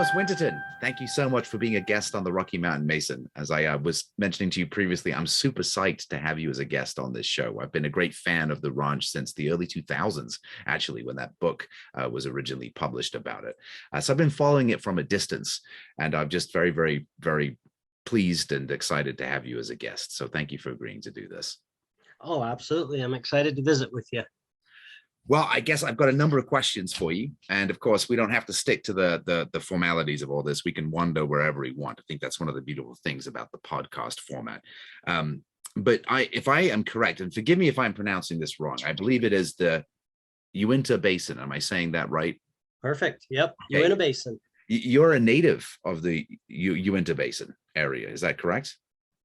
Thomas Winterton, thank you so much for being a guest on the Rocky Mountain Mason. As I was mentioning to you previously, I'm super psyched to have you as a guest on this show. I've been a great fan of the ranch since the early 2000s, actually, when that book was originally published about it. So I've been following it from a distance, and I'm just very, very, very pleased and excited to have you as a guest. So thank you for agreeing to do this. Oh, absolutely. I'm excited to visit with you. Well, I guess I've got a number of questions for you. And of course, we don't have to stick to the formalities of all this. We can wander wherever we want. I think that's one of the beautiful things about the podcast format. But if I am correct, and forgive me if I'm pronouncing this wrong, I believe it is the Uinta Basin. Am I saying that right? Perfect. Yep. Okay. Uinta Basin. You're a native of the Uinta Basin area. Is that correct?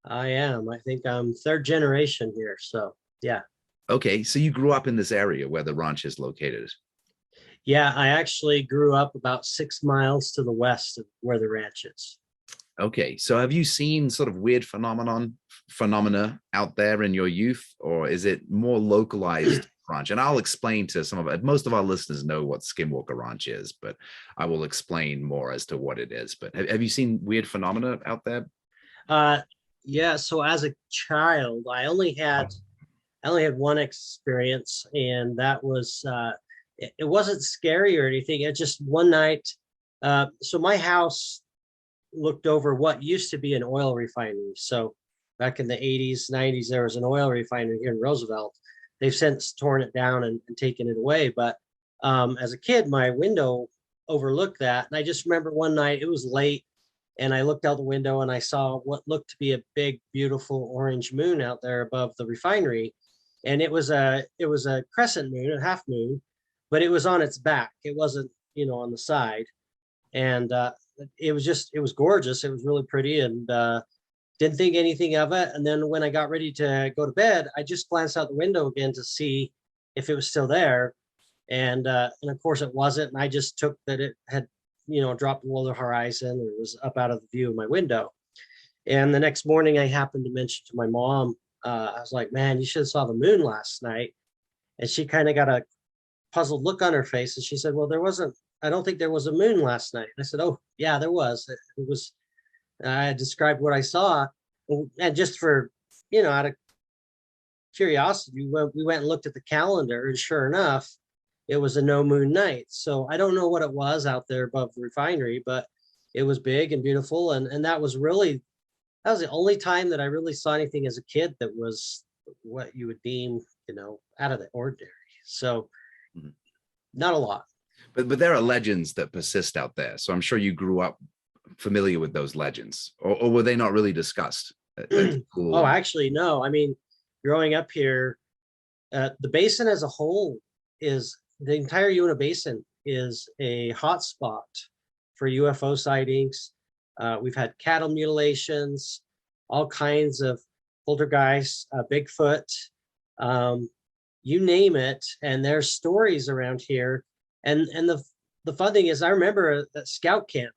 I am. I think I'm third generation here. So, yeah. Okay, so you grew up in this area where the ranch is located. Yeah, I actually grew up about 6 miles to the west of where the ranch is. Okay, so have you seen sort of weird phenomena out there in your youth, or is it more localized ranch? And I'll explain to some of it. Most of our listeners know what SKINWALKER RANCH is, but I will explain more as to what it is. But have you seen weird phenomena out there? Yeah, so as a child, I only had one experience, and that was it wasn't scary or anything. It just one night. So my house looked over what used to be an oil refinery. So back in the 80s, 90s, there was an oil refinery here in Roosevelt. They've since torn it down and taken it away. But as a kid, my window overlooked that. And I just remember one night, it was late, and I looked out the window and I saw what looked to be a big, beautiful orange moon out there above the refinery. And it was a crescent moon, a half moon, but it was on its back. It wasn't, on the side. And it was gorgeous. It was really pretty, and didn't think anything of it. And then when I got ready to go to bed, I just glanced out the window again to see if it was still there. And of course it wasn't. And I just took that it had, dropped below the horizon, or it was up out of the view of my window. And the next morning I happened to mention to my mom, I was like, man, you should have saw the moon last night. And she kind of got a puzzled look on her face. And she said, well, I don't think there was a moon last night. And I said, oh, yeah, there was. It was, I described what I saw. And just for, out of curiosity, we went and looked at the calendar, and sure enough, it was a no moon night. So I don't know what it was out there above the refinery, but it was big and beautiful. And that was the only time that I really saw anything as a kid that was what you would deem, out of the ordinary. So not a lot. But there are legends that persist out there. So I'm sure you grew up familiar with those legends, or were they not really discussed at school? Oh, actually, no. I mean, growing up here, the basin as a whole the entire Uinta Basin is a hot spot for UFO sightings. We've had cattle mutilations, all kinds of poltergeists, Bigfoot, you name it. And there's stories around here. And the fun thing is, I remember at scout camp,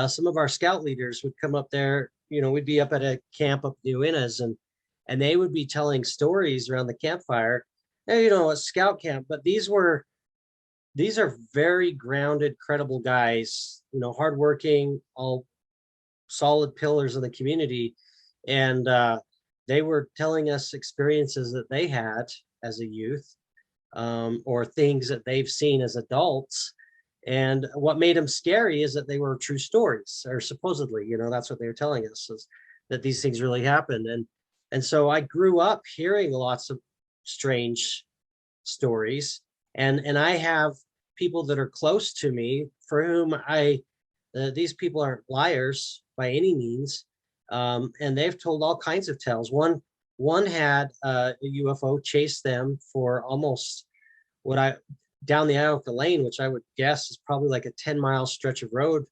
some of our scout leaders would come up there. We'd be up at a camp up in the Uintas, and they would be telling stories around the campfire. Now, a scout camp, but these are very grounded, credible guys, hardworking, all solid pillars of the community. And they were telling us experiences that they had as a youth, or things that they've seen as adults. And what made them scary is that they were true stories, or supposedly, that's what they were telling us, is that these things really happened. And so I grew up hearing lots of strange stories, and I have people that are close to me for whom these people aren't liars by any means, and they've told all kinds of tales. One had a UFO chase them for almost down the Iowa Lane, which I would guess is probably like a 10-mile stretch of road,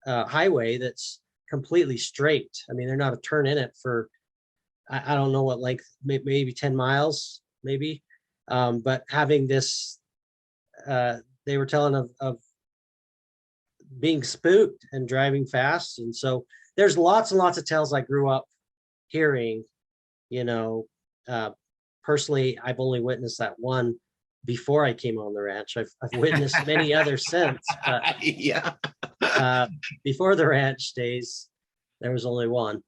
highway that's completely straight. I mean, they're not a turn in it for, I don't know what length, maybe 10 miles, maybe. But having this, they were telling of being spooked and driving fast. And so there's lots and lots of tales I grew up hearing. Personally, I've only witnessed that one before I came on the ranch. I've witnessed many others since. But Yeah. Before the ranch days, there was only one.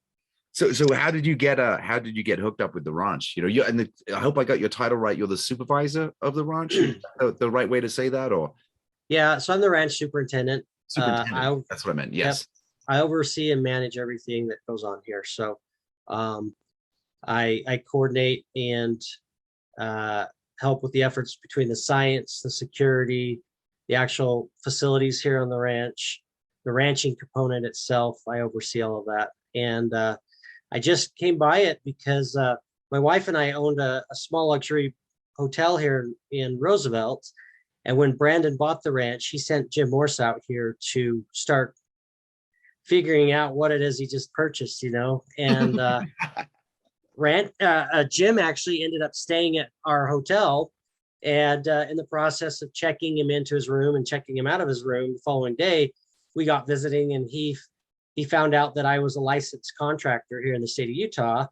So how did you get hooked up with the ranch? You know, I hope I got your title right. You're the supervisor of the ranch. Is that the right way to say that, or Yeah, so I'm the ranch superintendent. superintendent? That's what I meant. Yep, Yes. I oversee and manage everything that goes on here. So um, I coordinate and help with the efforts between the science, the security, the actual facilities here on the ranch, the ranching component itself. I oversee all of that. And I just came by it because my wife and I owned a small luxury hotel here in Roosevelt. And when Brandon bought the ranch, he sent Jim Morse out here to start figuring out what it is he just purchased, you know. And Jim actually ended up staying at our hotel, and in the process of checking him into his room and checking him out of his room the following day, we got visiting, and he found out that I was a licensed contractor here in the state of Utah.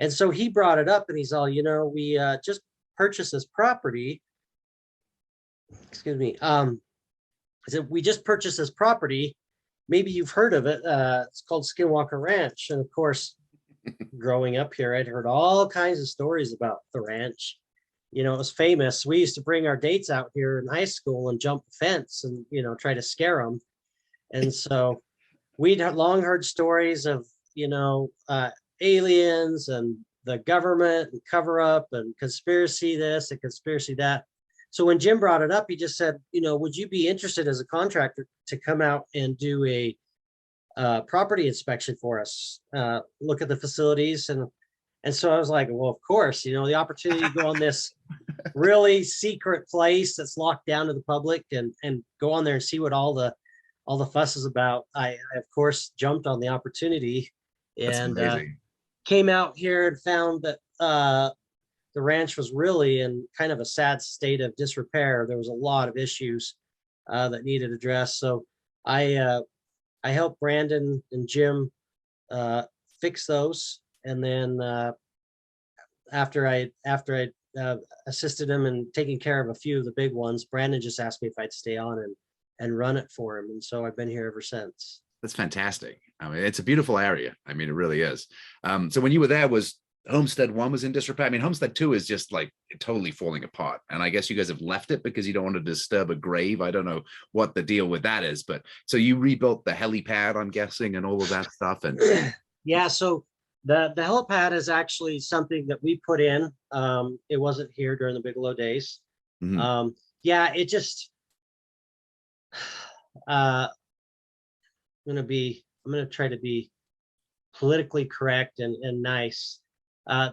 And so he brought it up, and he's all, you know, we just purchased this property. Excuse me. I said, we just purchased this property. Maybe you've heard of it. It's called SKINWALKER RANCH. And of course, growing up here, I'd heard all kinds of stories about the ranch. You know, it was famous. We used to bring our dates out here in high school and jump the fence and, you know, try to scare them. And so we'd long heard stories of, you know, aliens and the government and cover up and conspiracy this and conspiracy that. So when Jim brought it up, he just said, you know, would you be interested as a contractor to come out and do a property inspection for us, look at the facilities? And so I was like, well, of course, you know, the opportunity to go on this really secret place that's locked down to the public and go on there and see what all the fuss is about. I of course jumped on the opportunity and came out here and found that the ranch was really in kind of a sad state of disrepair. There was a lot of issues that needed addressed. So I helped Brandon and Jim fix those. And then after I assisted him in taking care of a few of the big ones, Brandon just asked me if I'd stay on and run it for him. And so I've been here ever since. That's fantastic. I mean, it's a beautiful area. I mean, it really is. So when you were there, was Homestead 1 was in disrepair? I mean, Homestead 2 is just like totally falling apart. And I guess you guys have left it because you don't want to disturb a grave. I don't know what the deal with that is, but so you rebuilt the helipad, I'm guessing, and all of that stuff. And yeah, so the helipad is actually something that we put in. It wasn't here during the Bigelow days. Mm-hmm. Yeah, it just I'm gonna try to be politically correct and nice.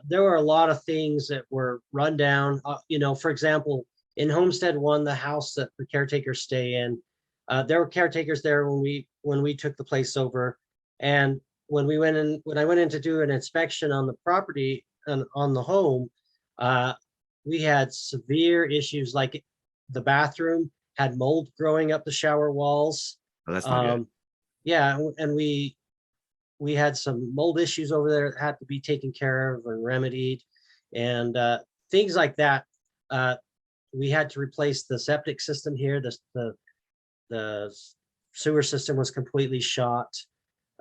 There were a lot of things that were run down. You know, for example, in Homestead 1, the house that the caretakers stay in, there were caretakers there when we took the place over. And when I went in to do an inspection on the property and on the home, we had severe issues, like the bathroom had mold growing up the shower walls. Oh, that's not good. Yeah, and we had some mold issues over there that had to be taken care of and remedied, and things like that. We had to replace the septic system here. The sewer system was completely shot.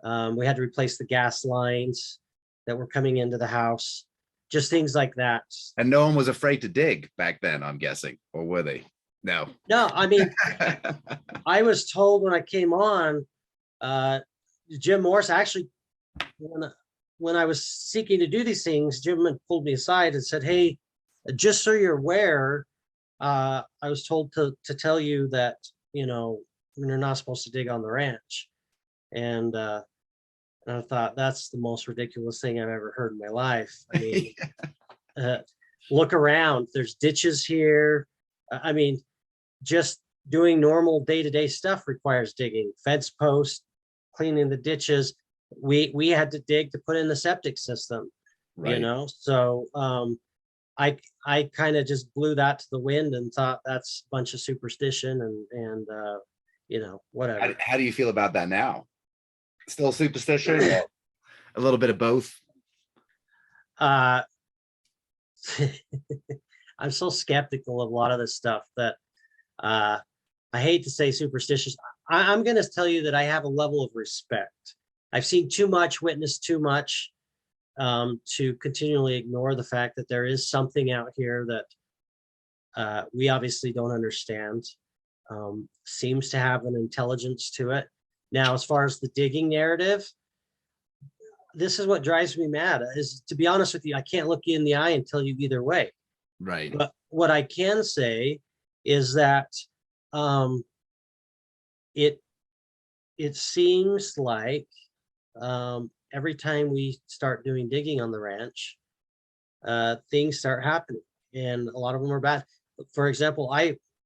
We had to replace the gas lines that were coming into the house. Just things like that. And no one was afraid to dig back then, I'm guessing, or were they? No. No, I mean, I was told when I came on, Jim Morse actually, when I was seeking to do these things, Jim had pulled me aside and said, hey, just so you're aware, I was told to tell you that, you know, you're not supposed to dig on the ranch. And I thought, that's the most ridiculous thing I've ever heard in my life. I mean, look around, there's ditches here. I mean, just doing normal day-to-day stuff requires digging, fence posts, cleaning the ditches. We had to dig to put in the septic system, right. You know? So I kind of just blew that to the wind and thought that's a bunch of superstition and you know, whatever. How do you feel about that now? Still superstition? A little bit of both? I'm so skeptical of a lot of this stuff that I hate to say superstitious. I'm going to tell you that I have a level of respect. I've seen too much, witnessed too much, to continually ignore the fact that there is something out here that we obviously don't understand. Seems to have an intelligence to it. Now, as far as the digging narrative, this is what drives me mad. Is, to be honest with you, I can't look you in the eye and tell you either way. Right. But what I can say is that um, it seems like every time we start doing digging on the ranch, things start happening, and a lot of them are bad. For example,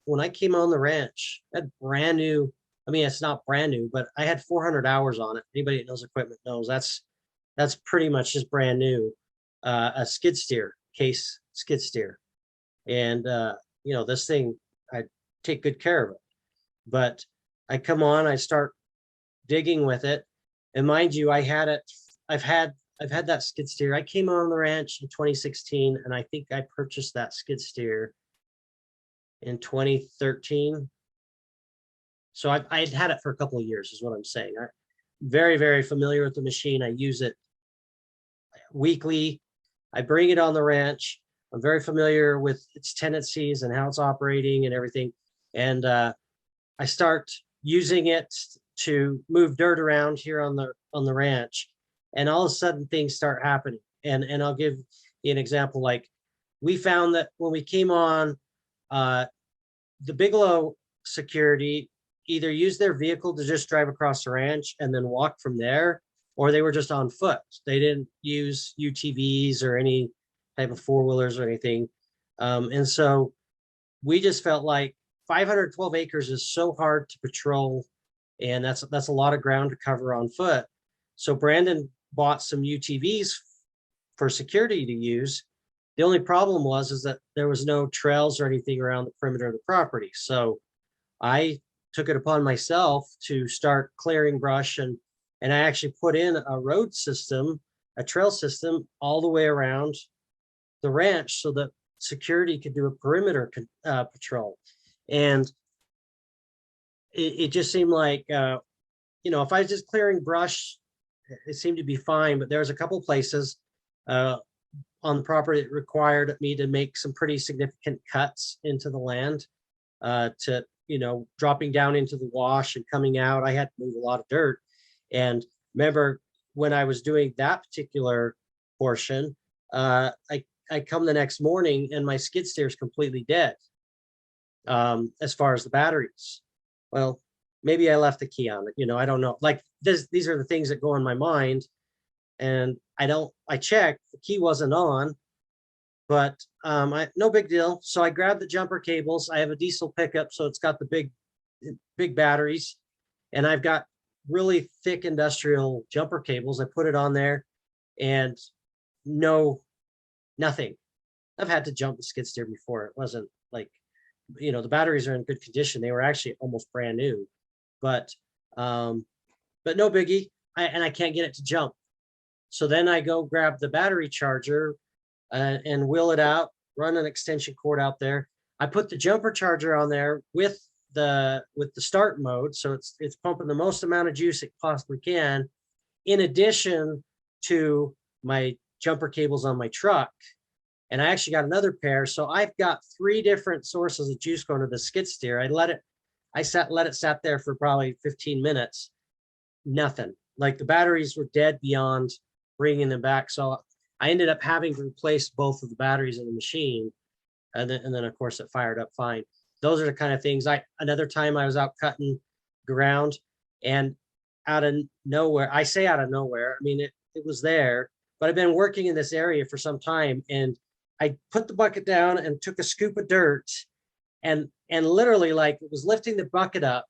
when I came on the ranch, I had brand new. I mean, it's not brand new, but I had 400 hours on it. Anybody that knows equipment knows that's pretty much just brand new. A skid steer, case skid steer, and you know, this thing, I take good care of it. But I come on, I start digging with it, and mind you, I had it. I've had that skid steer. I came on the ranch in 2016, and I think I purchased that skid steer in 2013. So I had it for a couple of years, is what I'm saying. I'm very, very familiar with the machine. I use it weekly. I bring it on the ranch. I'm very familiar with its tendencies and how it's operating and everything. And I start using it to move dirt around here on the ranch, and all of a sudden things start happening. And I'll give you an example. Like, we found that when we came on, the Bigelow security either used their vehicle to just drive across the ranch and then walk from there, or they were just on foot. They didn't use UTVs or any type of four-wheelers or anything. And so we just felt like 512 acres is so hard to patrol, and that's a lot of ground to cover on foot. So Brandon bought some UTVs for security to use. The only problem is that there was no trails or anything around the perimeter of the property. So I took it upon myself to start clearing brush, and I actually put in a road system, a trail system all the way around the ranch so that security could do a perimeter patrol. And it just seemed like, you know, if I was just clearing brush, it seemed to be fine. But there was a couple places on the property that required me to make some pretty significant cuts into the land, to, you know, dropping down into the wash and coming out. I had to move a lot of dirt. And remember, when I was doing that particular portion, I come the next morning and my skid steer is completely dead, as far as the batteries. Well, maybe I left the key on it. You know, I don't know. Like, these are the things that go in my mind. And I checked, the key wasn't on, but no big deal. So I grabbed the jumper cables. I have a diesel pickup, so it's got the big batteries, and I've got really thick industrial jumper cables. I put it on there, and nothing. I've had to jump the skid steer before. It wasn't like, you know, the batteries are in good condition. They were actually almost brand new, but no biggie. I can't get it to jump. So then I go grab the battery charger and wheel it out, run an extension cord out there. I put the jumper charger on there with the start mode, so it's pumping the most amount of juice it possibly can, in addition to my jumper cables on my truck. And I actually got another pair, so I've got 3 different sources of juice going to the skid steer. let it sat there for probably 15 minutes. Nothing. Like, the batteries were dead beyond bringing them back. So I ended up having to replace both of the batteries in the machine, and then of course it fired up fine. Those are the kind of things. Another time I was out cutting ground, and out of nowhere, I say out of nowhere, I mean, it was there, but I've been working in this area for some time, and I put the bucket down and took a scoop of dirt, and literally, like, it was lifting the bucket up,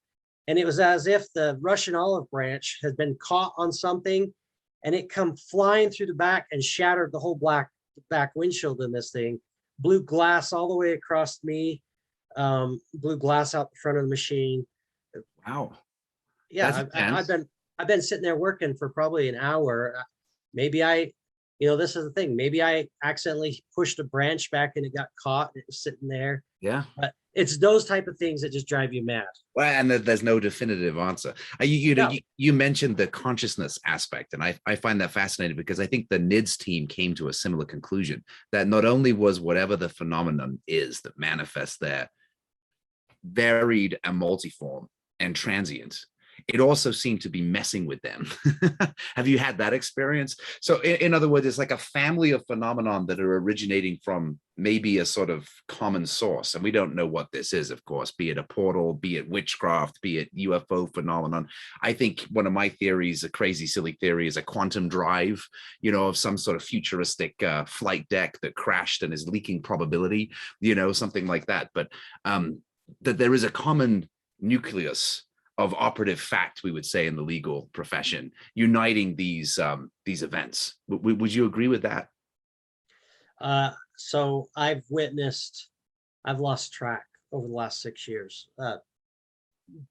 and it was as if the Russian olive branch had been caught on something, and it come flying through the back and shattered the whole back windshield in this thing. Blew glass all the way across me, blew glass out the front of the machine. Wow. Yeah, I've been sitting there working for probably an hour. Maybe I this is the thing. Maybe I accidentally pushed a branch back and it got caught and it was sitting there. Yeah. But it's those type of things that just drive you mad. Well, and there's no definitive answer. You know, No. you mentioned the consciousness aspect, and I find that fascinating because I think the NIDS team came to a similar conclusion that not only was whatever the phenomenon is that manifests there varied and multiform and transient, it also seemed to be messing with them. Have you had that experience? So in other words, it's like a family of phenomenon that are originating from maybe a sort of common source. And we don't know what this is, of course, be it a portal, be it witchcraft, be it UFO phenomenon. I think one of my theories, a crazy, silly theory, is a quantum drive, of some sort of futuristic flight deck that crashed and is leaking probability, something like that. But that there is a common nucleus of operative fact, we would say, in the legal profession, uniting these events. Would you agree with that? So I've lost track over the last 6 years,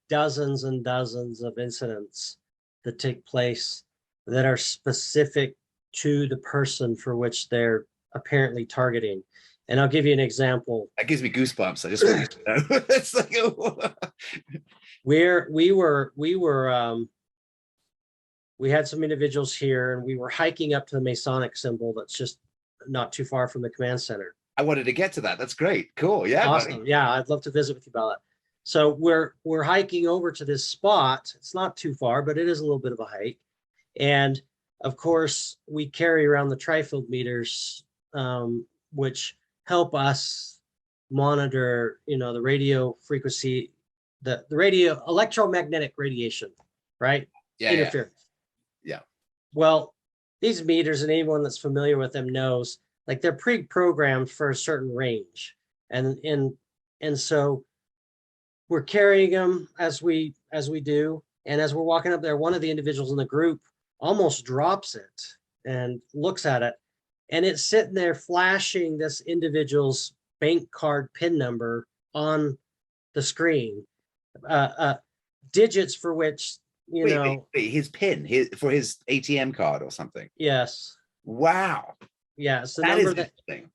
dozens and dozens of incidents that take place that are specific to the person for which they're apparently targeting. And I'll give you an example. That gives me goosebumps. I just want you to know. It's like, we had some individuals here and we were hiking up to the Masonic symbol that's just not too far from the command center. I wanted to get to that. That's great. Cool. Yeah. Awesome. Buddy. Yeah, I'd love to visit with you about that. So we're hiking over to this spot. It's not too far, but it is a little bit of a hike. And of course, we carry around the tri-field meters, which help us monitor, the radio frequency, the radio electromagnetic radiation, right? Yeah. Interference. Yeah. Well, these meters, and anyone that's familiar with them knows, like, they're pre-programmed for a certain range. And so we're carrying them as we do. And as we're walking up there, one of the individuals in the group almost drops it and looks at it. And it's sitting there flashing this individual's bank card PIN number on the screen, digits for which, wait, his PIN, for his ATM card or something. Yes. Wow. Yeah. It's the that number is that interesting.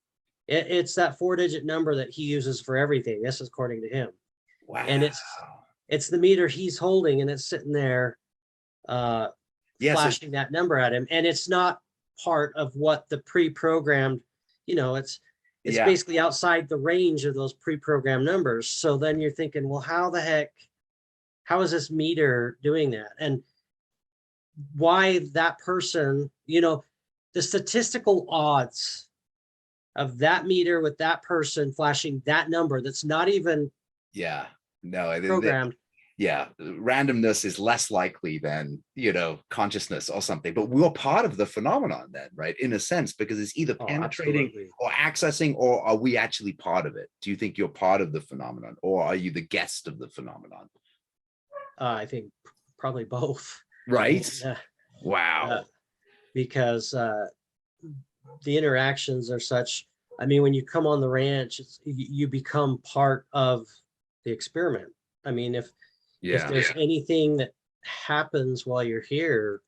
It's that 4-digit number that he uses for everything. This is according to him. Wow. And it's the meter he's holding, and it's sitting there flashing that number at him. And it's not part of what the pre-programmed, it's basically outside the range of those pre-programmed numbers. So then you're thinking, well, how is this meter doing that? And why that person, the statistical odds of that meter with that person flashing that number that's not even programmed. Randomness is less likely than consciousness or something, but we're part of the phenomenon then, right, in a sense, because it's either penetrating or accessing, or are we actually part of it? Do you think you're part of the phenomenon, or are you the guest of the phenomenon? I think probably both, right? Wow. Because the interactions are such. I mean, when you come on the ranch, you become part of the experiment. I mean, if there's anything that happens while you're here,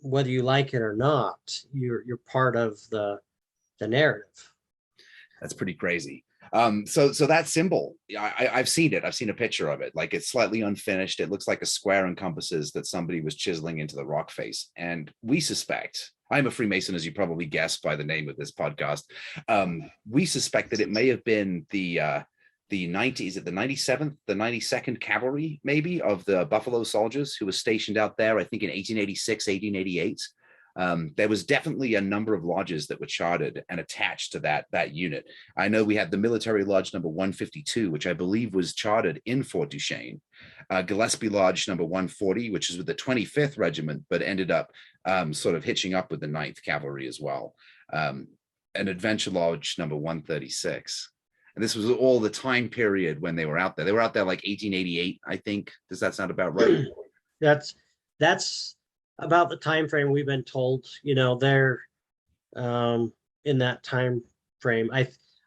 whether you like it or not, you're part of the narrative. That's pretty crazy. So that symbol, I've seen it. I've seen a picture of it. Like, it's slightly unfinished. It looks like a square and compasses that somebody was chiseling into the rock face. And we suspect, I'm a Freemason, as you probably guessed by the name of this podcast. We suspect that it may have been the 97th, the 92nd Cavalry, maybe, of the Buffalo Soldiers, who was stationed out there, I think in 1886, 1888. There was definitely a number of lodges that were chartered and attached to that unit. I know we had the Military Lodge number 152, which I believe was chartered in Fort Duchesne, Gillespie Lodge number 140, which is with the 25th Regiment, but ended up sort of hitching up with the 9th Cavalry as well, and Adventure Lodge number 136. And this was all the time period when they were out there. They were out there like 1888, I think. Does that sound about right? That's about the time frame we've been told. They're in that time frame.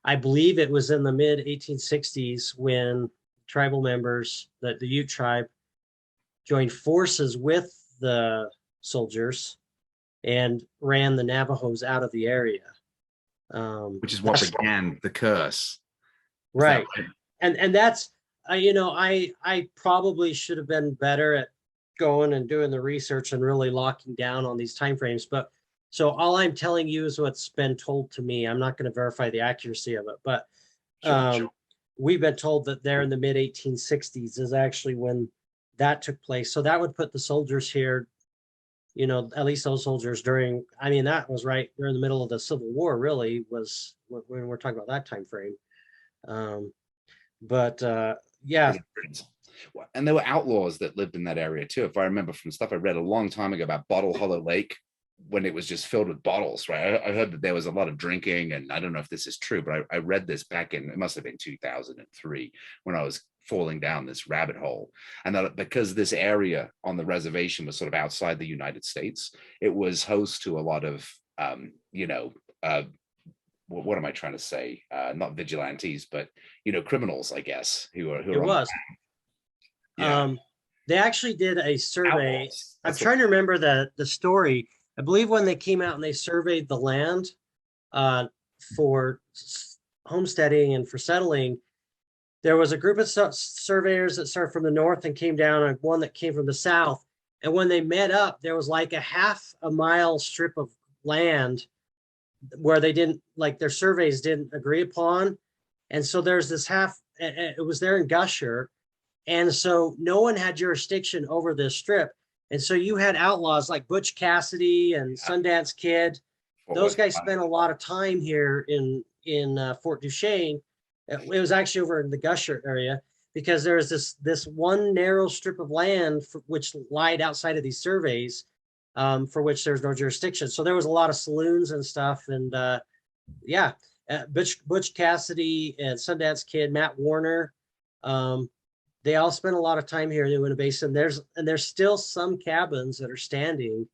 I believe it was in the mid 1860s when tribal members, the Ute tribe, joined forces with the soldiers and ran the Navajos out of the area. Which is what began the curse. Is that Right. right? And that's you know, I probably should have been better at going and doing the research and really locking down on these timeframes. But so all I'm telling you is what's been told to me. I'm not going to verify the accuracy of it, but Sure. we've been told that there in the mid 1860s is actually when that took place. So that would put the soldiers here, you know, at least those soldiers during, I mean, that was right during the middle of the Civil War, really, was when we're talking about that time frame. Um, but yeah, And there were outlaws that lived in that area too. If I remember from stuff I read a long time ago about Bottle Hollow Lake, when it was just filled with bottles, right? I heard that there was a lot of drinking, and I don't know if this is true, but I read this back in, it must have been 2003 when I was falling down this rabbit hole. And that because this area on the reservation was sort of outside the United States, it was host to a lot of, you know, what am I trying to say? Not vigilantes, but, you know, criminals, I guess, who are it on. was. Yeah. They actually did a survey. Outlaws. I'm That's trying to remember the story. I believe when they came out and they surveyed the land uh, for homesteading and for settling, there was a group of surveyors that started from the north and came down, and one that came from the south. And when they met up, there was like a half a mile strip of land where they didn't, like, their surveys didn't agree upon. And so there's this half, it was there in Gusher. And so no one had jurisdiction over this strip. And so you had outlaws like Butch Cassidy and Sundance Kid. Those guys spent a lot of time here in Fort Duchesne. It was actually over in the Gusher area because there's this one narrow strip of land which lied outside of these surveys, for which there's no jurisdiction. So there was a lot of saloons and stuff. And yeah, Butch Cassidy and Sundance Kid, Matt Warner, they all spent a lot of time here in the Uinta Basin. There's still some cabins that are standing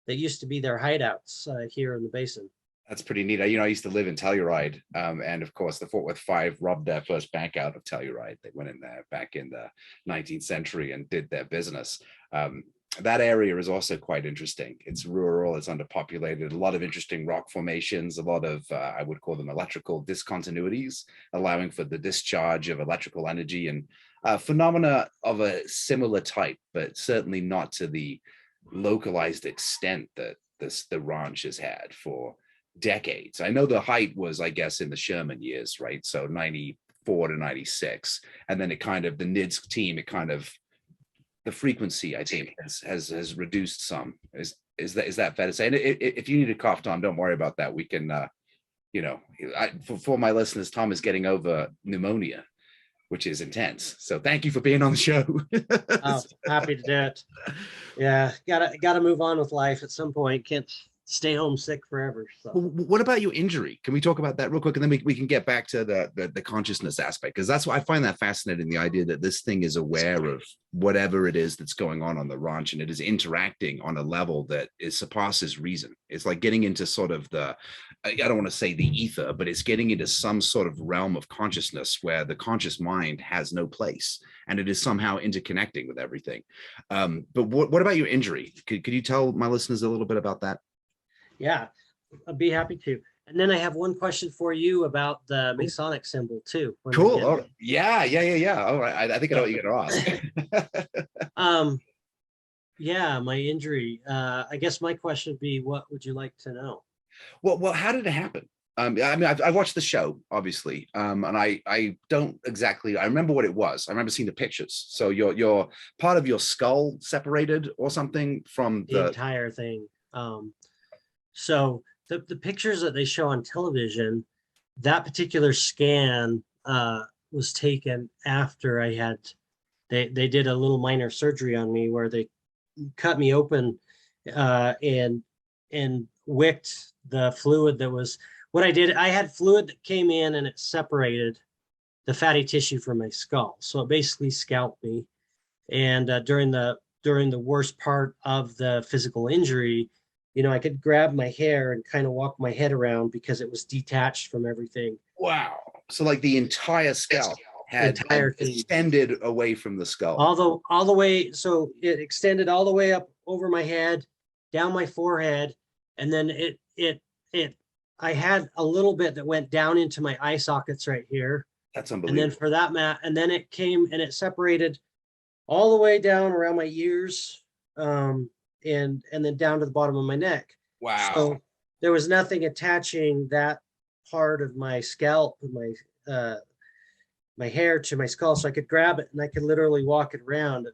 that used to be their hideouts here in the basin. That's pretty neat. You know, I used to live in Telluride, and of course, the Fort Worth Five robbed their first bank out of Telluride. They went in there back in the 19th century and did their business. That area is also quite interesting. It's rural, it's underpopulated, a lot of interesting rock formations, a lot of, I would call them electrical discontinuities, allowing for the discharge of electrical energy and phenomena of a similar type, but certainly not to the localized extent that the ranch has had for decades. I know the height was, I guess, in the Sherman years, right? So 94 to 96. And then it kind of, the NIDS team, it kind of, the frequency, I think, has reduced some. Is that fair to say? And if you need a cough, Tom, don't worry about that. We can, you know, for my listeners, Tom is getting over pneumonia, which is intense. So thank you for being on the show. Oh, happy to do it. Yeah, gotta move on with life at some point. Can't stay home sick forever. So what about your injury? Can we talk about that real quick, and then we can get back to the consciousness aspect, because that's what I find that fascinating, the idea that this thing is aware of whatever it is that's going on the ranch, and it is interacting on a level that surpasses reason. It's like getting into sort of I don't want to say the ether, but it's getting into some sort of realm of consciousness where the conscious mind has no place, and it is somehow interconnecting with everything. But what about your injury? Could you tell my listeners a little bit about that? Yeah, I'd be happy to. And then I have one question for you about the Masonic symbol too. Cool. Oh, yeah. All right. I think I know what you're gonna ask. Yeah, my injury. I guess my question would be, what would you like to know? Well, how did it happen? I mean, I watched the show, obviously, and I don't exactly. I remember what it was. I remember seeing the pictures. So your part of your skull separated or something from the entire thing. So the pictures that they show on television, that particular scan was taken after I had, they did a little minor surgery on me where they cut me open and wicked the fluid that was, what I did, I had fluid that came in and it separated the fatty tissue from my skull. So it basically scalped me. And during the worst part of the physical injury, you know, I could grab my hair and kind of walk my head around because it was detached from everything. Wow. So like the entire scalp had extended away from the skull. All the way. So it extended all the way up over my head, down my forehead, and then I had a little bit that went down into my eye sockets right here. That's And unbelievable. then for that and then it came and it separated all the way down around my ears, and then down to the bottom of my neck. Wow. So there was nothing attaching that part of my scalp, my hair to my skull, so I could grab it and I could literally walk it around.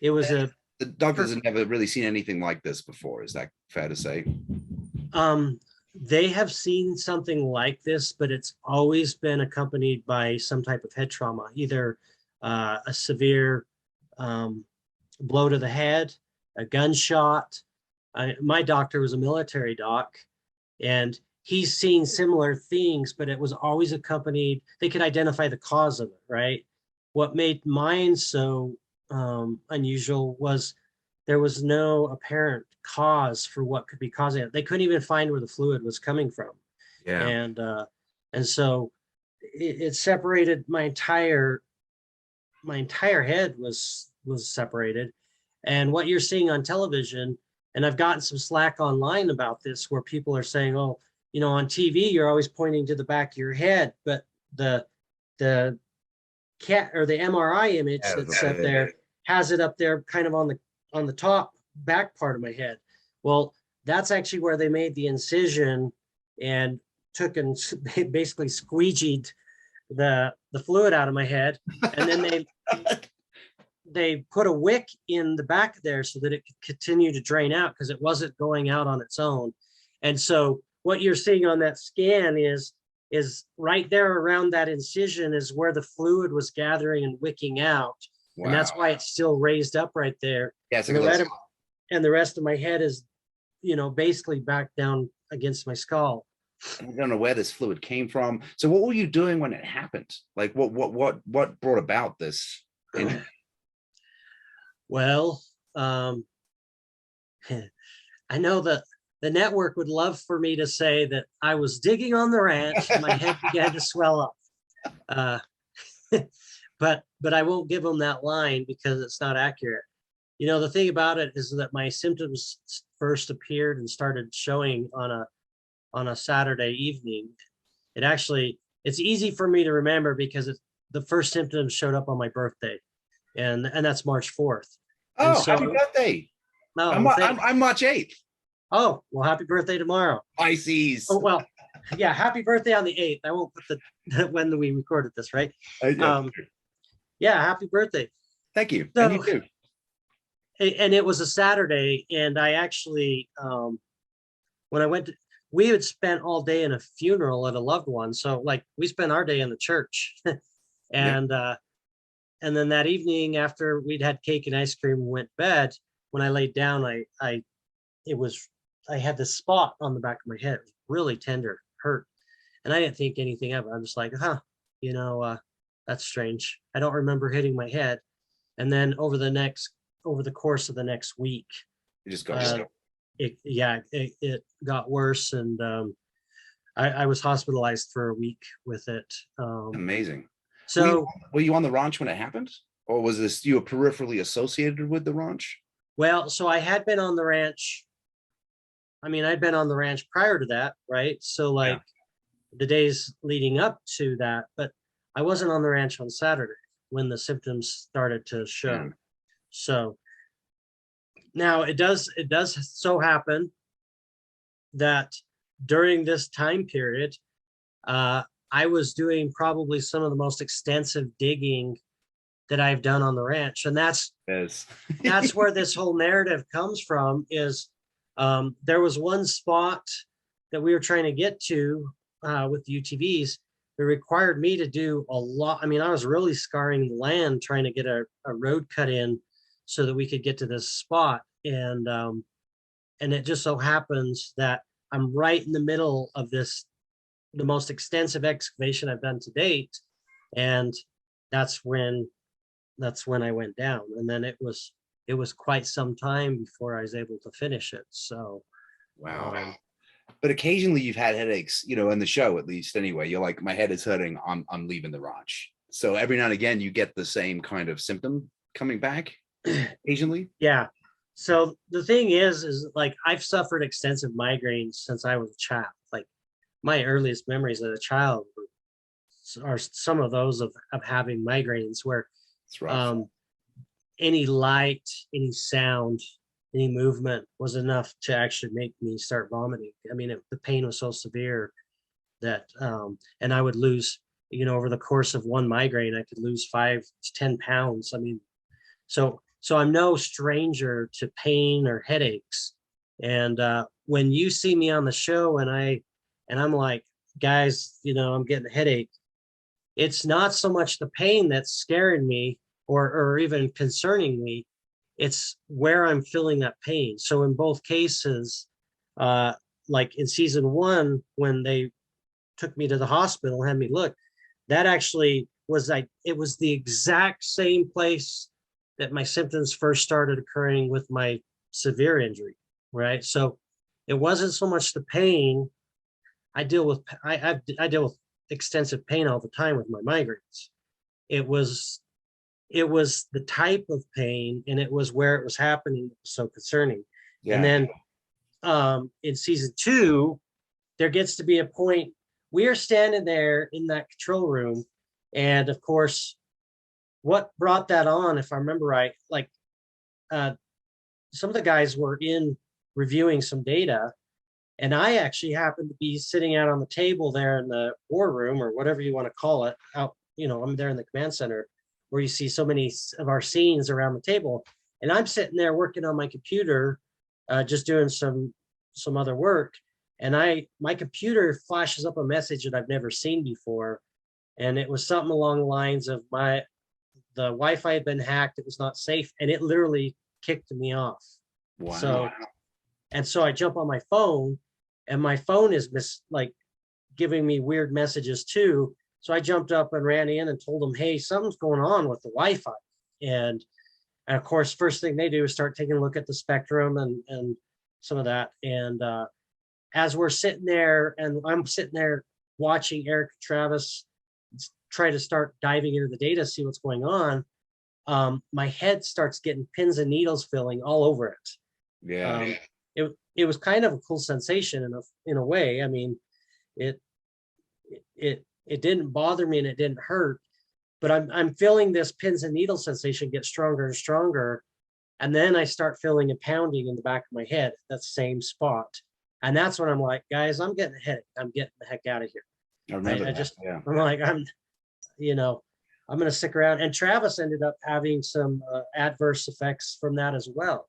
It was the doctors have never really seen anything like this before. Is that fair to say? They have seen something like this, but it's always been accompanied by some type of head trauma, either a severe blow to the head, a gunshot. My doctor was a military doc, and he's seen similar things, but it was always accompanied. They could identify the cause of it, right? What made mine so unusual was there was no apparent cause for what could be causing it. They couldn't even find where the fluid was coming from. Yeah. And so it separated my entire head was separated. And what you're seeing on television, and I've gotten some slack online about this, where people are saying, oh, you know, on TV, you're always pointing to the back of your head, but the cat or the MRI image that's up there has it up there kind of on the top back part of my head. Well, that's actually where they made the incision and took and basically squeegeed the fluid out of my head. And then they put a wick in the back there so that it could continue to drain out, because it wasn't going out on its own. And so what you're seeing on that scan is right there around that incision is where the fluid was gathering and wicking out. Wow. And that's why it's still raised up right there. Yeah, and the rest of my head is, you know, basically back down against my skull. I don't know where this fluid came from. So what were you doing when it happened? Like what brought about this? Well, I know that the network would love for me to say that I was digging on the ranch and my head began to swell up. But I won't give them that line because it's not accurate. You know, the thing about it is that my symptoms first appeared and started showing on a Saturday evening. It's easy for me to remember because the first symptoms showed up on my birthday, and that's March 4th. Oh, so, happy birthday. No, I'm March 8th. Oh, well, happy birthday tomorrow. Pisces. Oh, well, yeah, happy birthday on the 8th. I won't put the when we recorded this, right? Yeah, happy birthday. Thank you. So, and you too. And it was a Saturday, and I actually, when I went to, we had spent all day in a funeral at a loved one. So like we spent our day in the church. And then that evening after we'd had cake and ice cream and went to bed, when I laid down, I had this spot on the back of my head. It was really tender, hurt. And I didn't think anything of it. I'm just like, that's strange. I don't remember hitting my head. And then over the course of the next week, you just got it got worse, and I was hospitalized for a week with it. Amazing. So were you on the ranch when it happened, or was this you were peripherally associated with the ranch? Well, so I had been on the ranch. I mean, I'd been on the ranch prior to that, right? So like the days leading up to that, but I wasn't on the ranch on Saturday when the symptoms started to show. So now it does so happen that during this time period, I was doing probably some of the most extensive digging that I've done on the ranch. And that's where this whole narrative comes from is there was one spot that we were trying to get to with the UTVs that required me to do a lot. I mean, I was really scarring the land trying to get a road cut in so that we could get to this spot. And it just so happens that I'm right in the middle of the most extensive excavation I've done to date. And that's when I went down. And then it was quite some time before I was able to finish it. So, wow. But occasionally you've had headaches, you know, in the show, at least anyway, you're like, my head is hurting. I'm leaving the ranch. So every now and again, you get the same kind of symptom coming back occasionally. Yeah. So the thing is like I've suffered extensive migraines since I was a child. Like my earliest memories as a child are some of those of having migraines where It's rough. um, any light, any sound, any movement was enough to actually make me start vomiting. I mean, the pain was so severe that, and I would lose, over the course of one migraine, I could lose 5 to 10 pounds. I mean, so I'm no stranger to pain or headaches. And when you see me on the show and I'm like, guys, I'm getting a headache, it's not so much the pain that's scaring me or even concerning me. It's where I'm feeling that pain. So in both cases, uh, like in season one, when they took me to the hospital and had me look, that actually was like, it was the exact same place that my symptoms first started occurring with my severe injury, right? So it wasn't so much the pain. I deal with extensive pain all the time with my migraines. It was it was the type of pain and it was where it was happening that was so concerning. And Yeah. then in season two, there gets to be a point we are standing there in that control room, and of course, what brought that on, if I remember right, like uh, some of the guys were in reviewing some data, and I actually happened to be sitting out on the table there in the war room or whatever you want to call it. Out, I'm there in the command center where you see so many of our scenes around the table, and I'm sitting there working on my computer, just doing some other work, and my computer flashes up a message that I've never seen before, and it was something along the lines of the Wi-Fi had been hacked, it was not safe, and it literally kicked me off. Wow. So I jump on my phone, and my phone is like giving me weird messages too. So I jumped up and ran in and told them, hey, something's going on with the Wi-Fi. And of course, first thing they do is start taking a look at the spectrum and some of that. And as we're sitting there, and I'm sitting there watching Eric and Travis try to start diving into the data, see what's going on, my head starts getting pins and needles filling all over it. Yeah. It was kind of a cool sensation in a way. I mean, it didn't bother me and it didn't hurt, but I'm feeling this pins and needles sensation get stronger and stronger, and then I start feeling a pounding in the back of my head, that same spot, and that's when I'm like, guys, I'm getting a headache. I'm getting the heck out of here. I remember I that. just, Yeah. I'm like, I'm going to stick around. And Travis ended up having some adverse effects from that as well.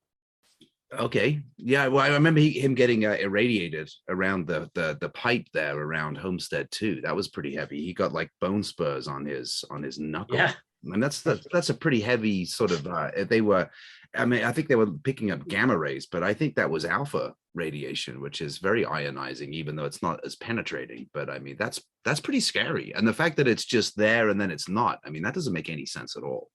Okay. Yeah. Well, I remember him getting irradiated around the pipe there around Homestead too. That was pretty heavy. He got like bone spurs on his knuckle. Yeah. And that's a pretty heavy sort of. I think they were picking up gamma rays, but I think that was alpha radiation, which is very ionizing, even though it's not as penetrating. But I mean, that's pretty scary. And the fact that it's just there and then it's not. I mean, that doesn't make any sense at all.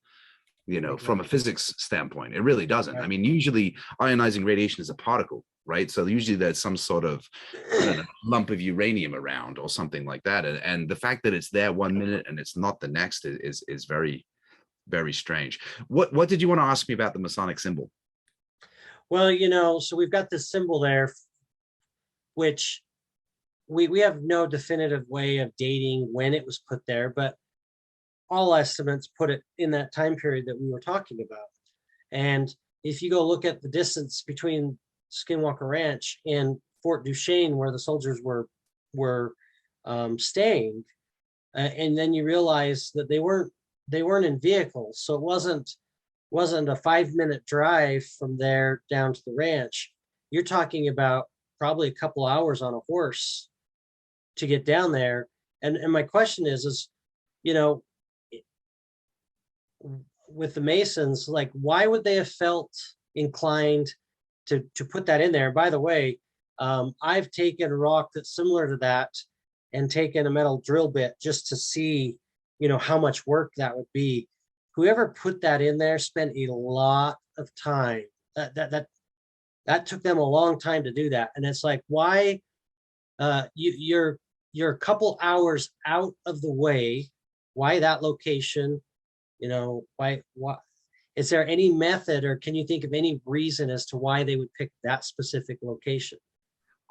From a physics standpoint, it really doesn't. Right. I mean, usually ionizing radiation is a particle, right? So usually there's some sort of, I don't know, lump of uranium around or something like that. And the fact that it's there 1 minute and it's not the next is very, very strange. What did you want to ask me about the Masonic symbol? Well, so we've got this symbol there, which we have no definitive way of dating when it was put there, but all estimates put it in that time period that we were talking about. And if you go look at the distance between Skinwalker Ranch and Fort Duchesne, where the soldiers were staying, and then you realize that they weren't in vehicles, so it wasn't a 5-minute drive from there down to the ranch. You're talking about probably a couple hours on a horse to get down there. And my question is, with the Masons, like, why would they have felt inclined to put that in there? And by the way, I've taken a rock that's similar to that and taken a metal drill bit just to see, how much work that would be. Whoever put that in there spent a lot of time. That took them a long time to do that. And it's like, why you're a couple hours out of the way? Why that location? Why Is there any method, or can you think of any reason as to why they would pick that specific location?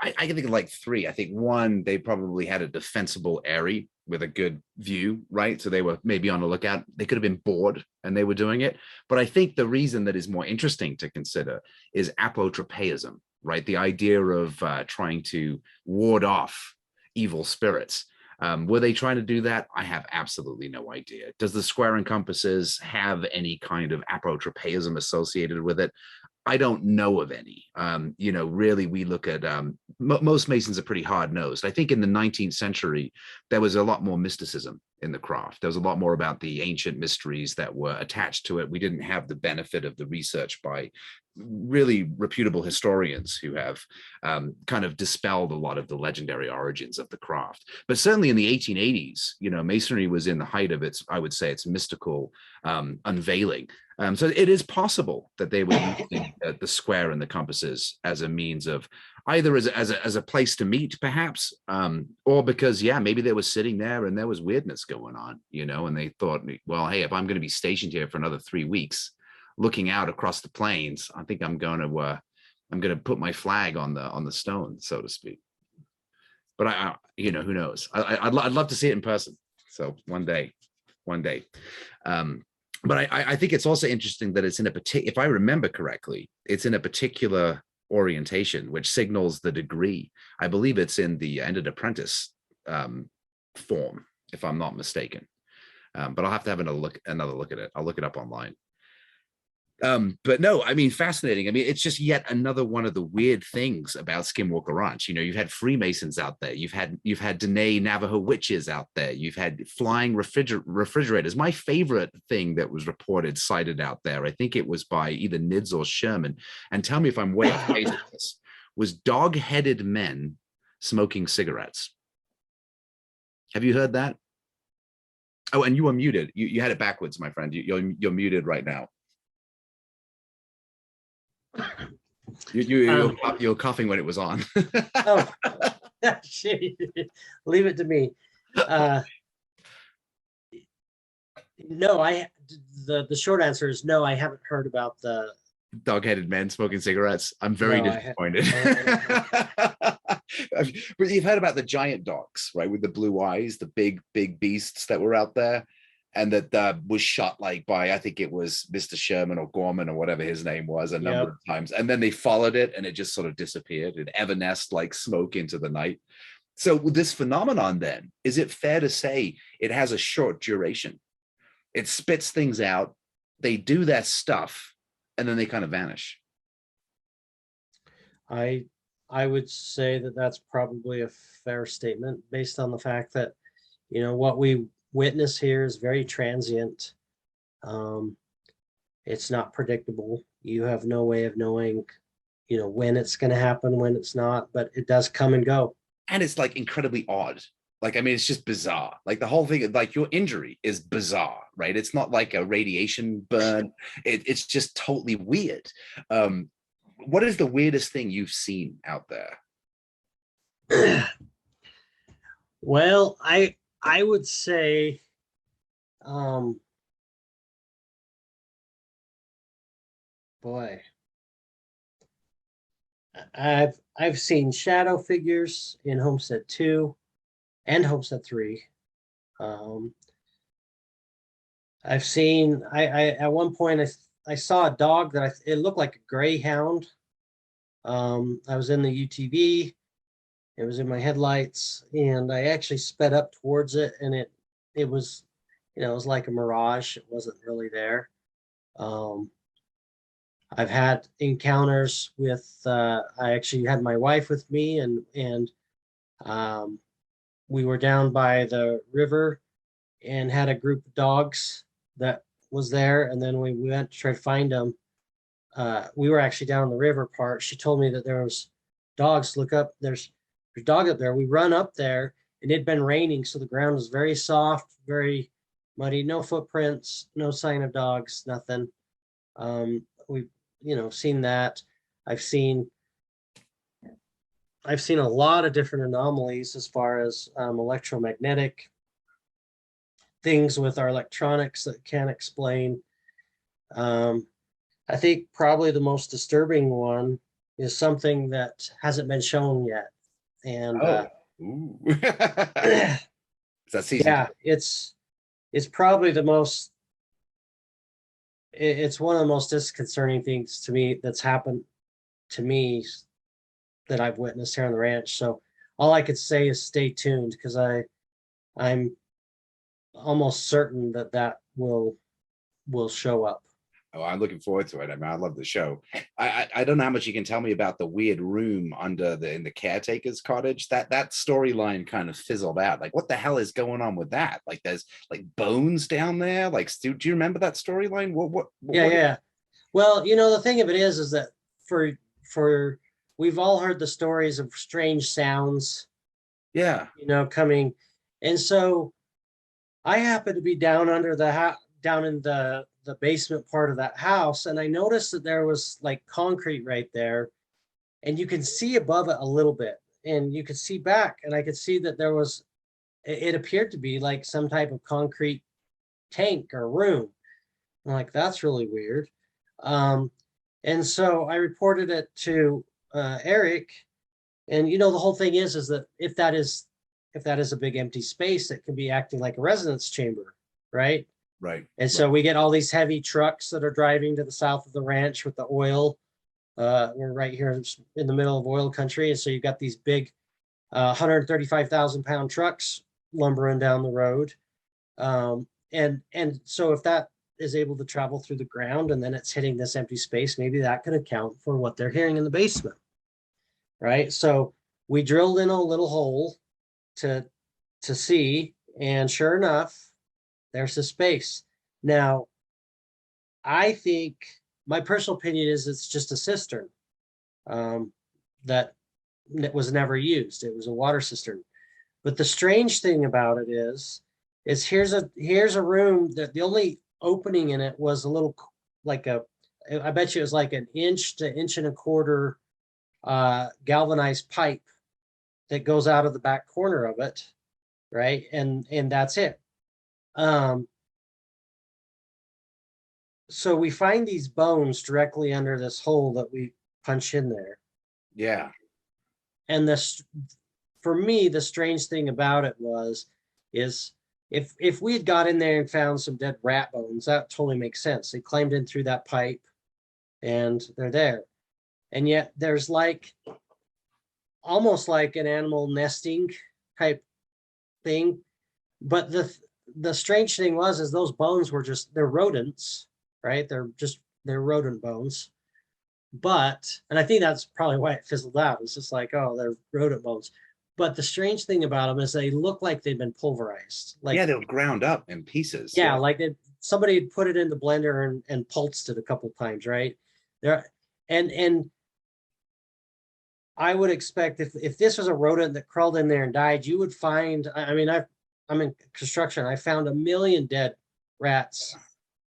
I can think of like three. I think one, they probably had a defensible area with a good view, right? So they were maybe on the lookout. They could have been bored and they were doing it. But I think the reason that is more interesting to consider is apotropeism, right? The idea of trying to ward off evil spirits. Were they trying to do that? I have absolutely no idea. Does the square and compasses have any kind of apotropeism associated with it? I don't know of any. Really, we look at most Masons are pretty hard nosed. I think in the 19th century, there was a lot more mysticism in the craft. There was a lot more about the ancient mysteries that were attached to it. We didn't have the benefit of the research by really reputable historians who have kind of dispelled a lot of the legendary origins of the craft. But certainly in the 1880s, Masonry was in the height of its, I would say, its mystical unveiling. So it is possible that they were using the square and the compasses as a means of either as a place to meet, perhaps, or because, maybe they were sitting there and there was weirdness going on, and they thought, well, hey, if I'm going to be stationed here for another 3 weeks, looking out across the plains, I think I'm going to put my flag on the stone, so to speak. But who knows? I'd love to see it in person. So one day. But I think it's also interesting that it's in a particular, if I remember correctly, it's in a particular orientation, which signals the degree. I believe it's in the ended apprentice form, if I'm not mistaken. But I'll have to have another look at it. I'll look it up online. But no, I mean, fascinating. I mean, it's just yet another one of the weird things about Skinwalker Ranch. You've had Freemasons out there. You've had Dene Navajo witches out there. You've had flying refrigerators. My favorite thing that was reported cited out there, I think it was by either Nids or Sherman, and tell me if I'm way off base with this, was dog-headed men smoking cigarettes. Have you heard that? Oh, and you were muted. You had it backwards, my friend. You're muted right now. You're coughing when it was on. Oh, leave it to me. No, the short answer is no. I haven't heard about the dog-headed men smoking cigarettes. I'm very disappointed. But you've heard about the giant dogs, right? With the blue eyes, the big beasts that were out there. And that was shot like by, I think it was Mr. Sherman or Gorman or whatever his name was a number of times. And then they followed it and it just sort of disappeared. It evanesced like smoke into the night. So with this phenomenon then, is it fair to say it has a short duration? It spits things out, they do their stuff, and then they kind of vanish. I would say that that's probably a fair statement based on the fact that, what we witness here is very transient. It's not predictable. You have no way of knowing, when it's going to happen, when it's not, but it does come and go. And it's like incredibly odd. Like, I mean, it's just bizarre. Like the whole thing, like your injury is bizarre, right? It's not like a radiation burn. It's just totally weird. What is the weirdest thing you've seen out there? Well, I would say, boy, I've seen shadow figures in Homestead 2 and Homestead 3. I've seen, I at one point I saw a dog that it looked like a greyhound. I was in the UTV. It was in my headlights, and I actually sped up towards it, and it was, it was like a mirage. It wasn't really there. I've had encounters with, I actually had my wife with me, and we were down by the river and had a group of dogs that was there, and then we went to try to find them. We were actually down the river part. She told me that there was dogs. Look up, there's a dog up there. We run up there, and it'd been raining, so the ground was very soft, very muddy, no footprints, no sign of dogs, nothing. We've seen that. I've seen a lot of different anomalies as far as electromagnetic things with our electronics that can't explain. Um, I think probably the most disturbing one is something that hasn't been shown yet. And Oh, ooh. yeah, Is that season 2? it's probably the most it's one of the most disconcerting things to me that's happened to me that I've witnessed here on the ranch. So all I could say is stay tuned because I'm almost certain that that will show up. Oh, I'm looking forward to it. I mean, I love the show. I don't know how much you can tell me about the weird room under in the caretaker's cottage. That storyline kind of fizzled out. Like, what the hell is going on with that? Like, there's like bones down there. Like, do you remember that storyline? Yeah, yeah. Well, the thing of it is that for for we've all heard the stories of strange sounds, Yeah, coming, and so I happened to be down under down in the basement part of that house, and I noticed that there was like concrete right there, and you can see above it a little bit, and you could see back, and I could see that there was it appeared to be like some type of concrete tank or room. I'm like, that's really weird. Um, and so I reported it to Eric, and the whole thing is that if that is a big empty space, it can be acting like a residence chamber, right? right, And right. so we get all these heavy trucks that are driving to the south of the ranch with the oil. We're right here in the middle of oil country, and so you've got these big 135,000 pound trucks lumbering down the road. And so if that is able to travel through the ground and then it's hitting this empty space, maybe that could account for what they're hearing in the basement, right? So we drilled in a little hole to see, and sure enough, there's a space. Now, I think my personal opinion is it's just a cistern um, that was never used. It was a water cistern. But the strange thing about it is here's a room that the only opening in it was a little like I bet you it was like an inch to inch and a quarter galvanized pipe that goes out of the back corner of it, right? And that's it. Um, so we find these bones directly under this hole that we punch in there. Yeah, And this, for me, the strange thing about it is if we had got in there and found some dead rat bones, that totally makes sense. They climbed in through that pipe and they're there. And yet there's like almost like an animal nesting type thing. But the strange thing is those bones were they're rodents, right? They're rodent bones. And I think that's probably why it fizzled out. It's just like, oh, they're rodent bones. But the strange thing about them is they look like they've been pulverized. yeah, Like, they were ground up in pieces. yeah, Yeah, like somebody put it in the blender and pulsed it a couple times, right? There, and I would expect if this was a rodent that crawled in there and died, you would find. I mean, I'm in construction. I found a million dead rats,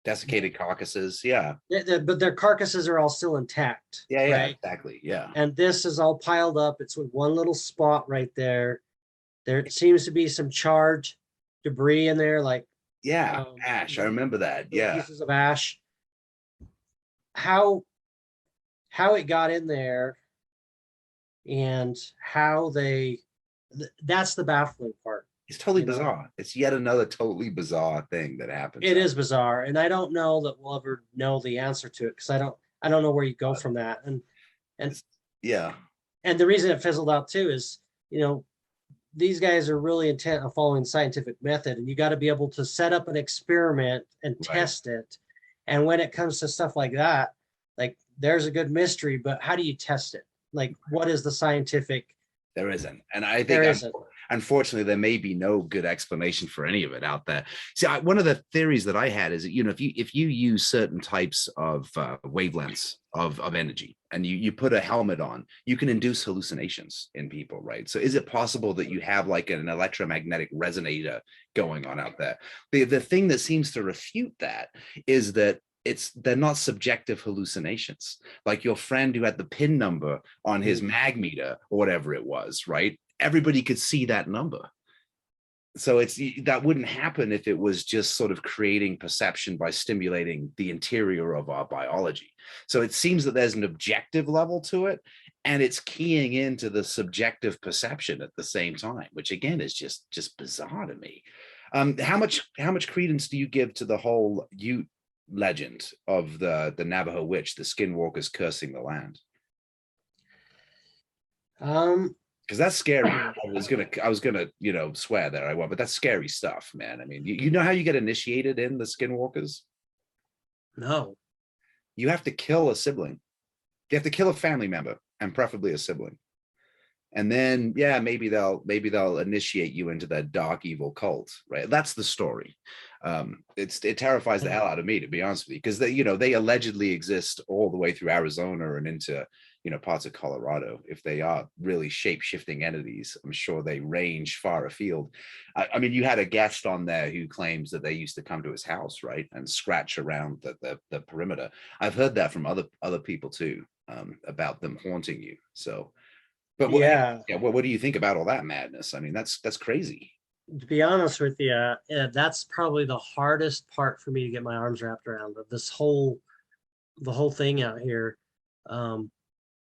desiccated carcasses. Yeah, but their carcasses are all still intact, yeah, right? exactly. Yeah, And this is all piled up. It's with one little spot right there. There seems to be some charred debris in there, like yeah. Ash, I remember that. little Yeah. pieces of ash. How how it got in there and how that's the baffling part. It's totally You know, bizarre. It's yet another totally bizarre thing that happens. it is bizarre, and I don't know that we'll ever know the answer to it because I don't know where you go from that. And Yeah, and the reason it fizzled out too is these guys are really intent on following scientific method, and you got to be able to set up an experiment and right. test it. And when it comes to stuff like that, like there's a good mystery, but how do you test it? Like, what is the scientific? There isn't, and I There think isn't. unfortunately there may be no good explanation for any of it out there. See, one of the theories that I had is that if you use certain types of wavelengths of energy and you put a helmet on, you can induce hallucinations in people, right? So is it possible that you have like an electromagnetic resonator going on out there? The thing that seems to refute that is that they're not subjective hallucinations, like your friend who had the pin number on his mag meter or whatever it was, right? Everybody could see that number. So it's that wouldn't happen if it was just sort of creating perception by stimulating the interior of our biology. So it seems that there's an objective level to it, and it's keying into the subjective perception at the same time, which again is just bizarre to me. How much credence do you give to the whole Ute legend of the Navajo witch, the skinwalkers cursing the land? Um, Because that's scary. I was gonna swear there I won't, but that's scary stuff, man. I mean, you know how you get initiated in the skinwalkers? no. You have to kill a sibling. You have to kill a family member, and preferably a sibling. And then, yeah, maybe they'll initiate you into that dark evil cult, right? That's the story. It terrifies the hell out of me, to be honest with you, because they allegedly exist all the way through Arizona and into parts of Colorado. If they are really shape-shifting entities, I'm sure they range far afield. I mean, you had a guest on there who claims that they used to come to his house, right, and scratch around the perimeter. I've heard that from other people too, about them haunting you. So, but Yeah. what do you think about all that madness? I mean, that's crazy. To be honest with you, that's probably the hardest part for me to get my arms wrapped around of the whole thing out here.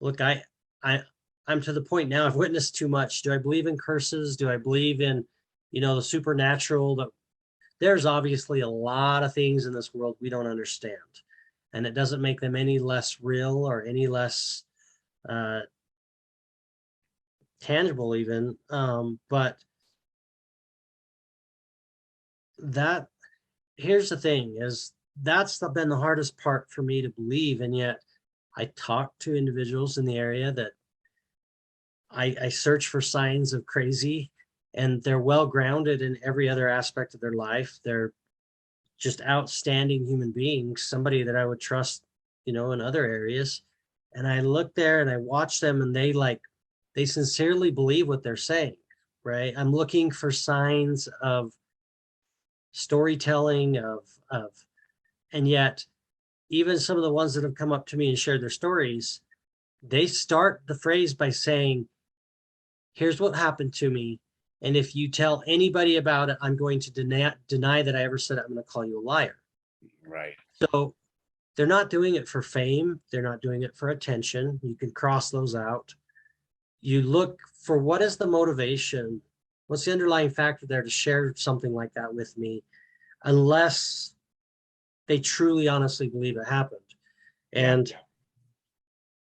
Look, I, I'm to the point now. I've witnessed too much. Do I believe in curses? Do I believe in, the supernatural? There's obviously a lot of things in this world we don't understand, and it doesn't make them any less real or any less tangible, even. But that here's the thing: is been the hardest part for me to believe, and yet I talk to individuals in the area that I search for signs of crazy, and they're well grounded in every other aspect of their life. They're just outstanding human beings, somebody that I would trust, in other areas. And I look there and I watch them, and they sincerely believe what they're saying, right? I'm looking for signs of storytelling and yet even some of the ones that have come up to me and shared their stories, they start the phrase by saying, here's what happened to me. And if you tell anybody about it, I'm going to deny that I ever said it. I'm going to call you a liar. Right. So they're not doing it for fame. They're not doing it for attention. You can cross those out. You look for what is the motivation? What's the underlying factor there to share something like that with me, unless they truly honestly believe it happened. And Yeah.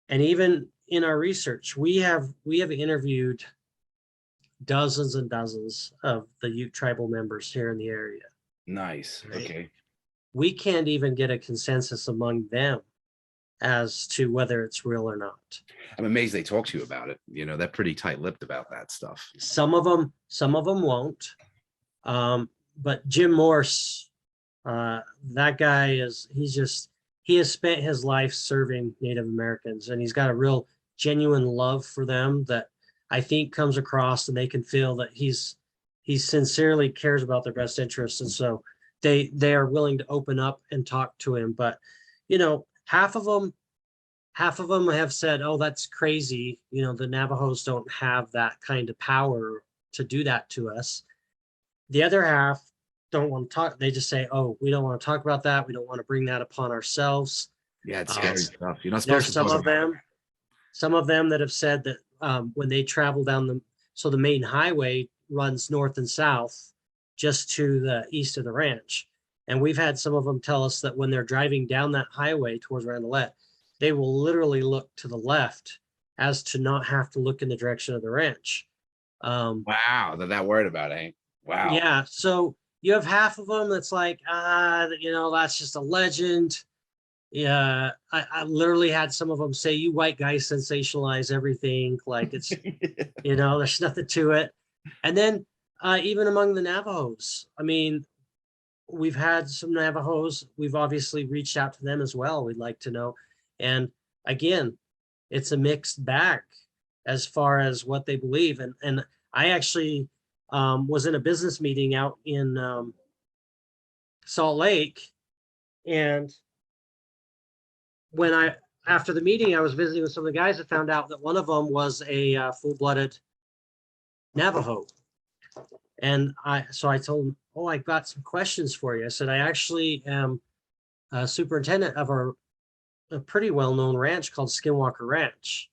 and even in our research, we have interviewed dozens and dozens of the Ute tribal members here in the area. Nice. Right? Okay. We can't even get a consensus among them as to whether it's real or not. I'm amazed they talk to you about it. They're pretty tight-lipped about that stuff. Some of them won't. But Jim Morse, that guy he has spent his life serving Native Americans, and he's got a real genuine love for them that I think comes across, and they can feel that he sincerely cares about their best interests. And so they are willing to open up and talk to him. But, half of them have said, oh, that's crazy. The Navajos don't have that kind of power to do that to us. The other half don't want to talk. They just say, oh, we don't want to talk about that. We don't want to bring that upon ourselves. Yeah, it's scary stuff. You're not There's supposed to talk about it. some of them that have said that when they travel down the main highway runs north and south just to the east of the ranch. And we've had some of them tell us that when they're driving down that highway towards Randelette, they will literally look to the left as to not have to look in the direction of the ranch. Wow, they're that worried about it. Wow. Yeah. So you have half of them that's like, that's just a legend. Yeah. I literally had some of them say, you white guys sensationalize everything. Like it's, there's nothing to it. And then even among the Navajos, I mean, we've had some Navajos. We've obviously reached out to them as well. We'd like to know. And again, it's a mixed bag as far as what they believe. And I actually was in a business meeting out in Salt Lake. And after the meeting, I was visiting with some of the guys that found out that one of them was a full-blooded Navajo. And so I told him, oh, I got some questions for you. I said, I actually am a superintendent of a pretty well-known ranch called Skinwalker Ranch.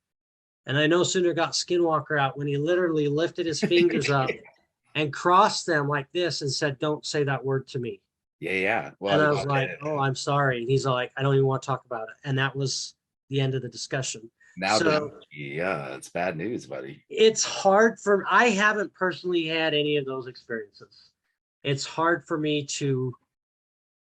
And I no sooner got Skinwalker out when he literally lifted his fingers up and crossed them like this and said, don't say that word to me. Yeah, yeah. And Well, I was like, oh, I'm sorry. And he's like, I don't even want to talk about it. And that was the end of the discussion. now that, So yeah, it's bad news, buddy. it's hard for, I haven't personally had any of those experiences. It's hard for me to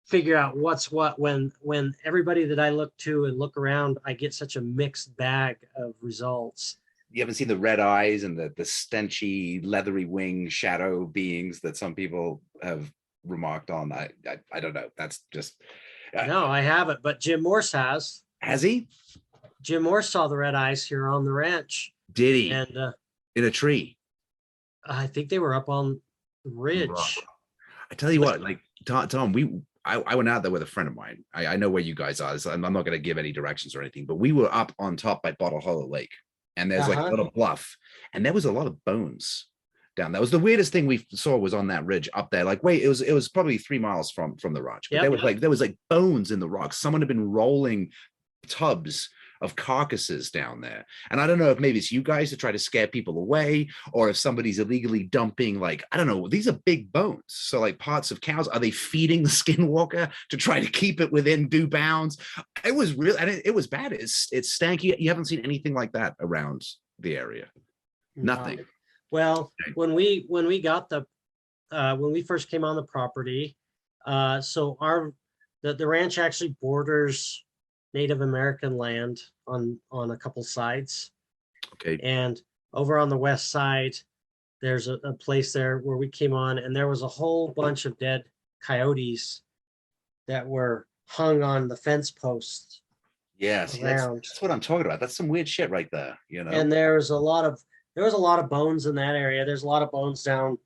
figure out what's what when everybody that I look to and look around, I get such a mixed bag of results. You haven't seen the red eyes and the stenchy, leathery wing shadow beings that some people have remarked on. I don't know. That's just No, I haven't, but Jim Morse has he? Jim Morse saw the red eyes here on the ranch. Did he? And in a tree? I think they were up on the ridge. I tell you what, like Tom, I went out there with a friend of mine. I know where you guys are. So I'm not going to give any directions or anything, but we were up on top by Bottle Hollow Lake, and there's like a little bluff, and there was a lot of bones down. That was the weirdest thing we saw, was on that ridge up there. Like, wait, it was probably 3 miles from the ranch, but there was like bones in the rocks. Someone had been rolling tubs of carcasses down there. And I don't know if maybe it's you guys to try to scare people away, or if somebody's illegally dumping, like, I don't know, these are big bones. So like parts of cows, are they feeding the skinwalker to try to keep it within due bounds? It was real, and it was bad. It's stanky. You haven't seen anything like that around the area. Nothing. Well, when we got when we first came on the property, so the ranch actually borders Native American land on a couple sides. Okay. And over on the west side, there's a place there where we came on, and there was a whole bunch of dead coyotes that were hung on the fence posts. Yes, that's what I'm talking about. That's some weird shit right there, you know. And there was a lot of bones in that area. There's a lot of bones down.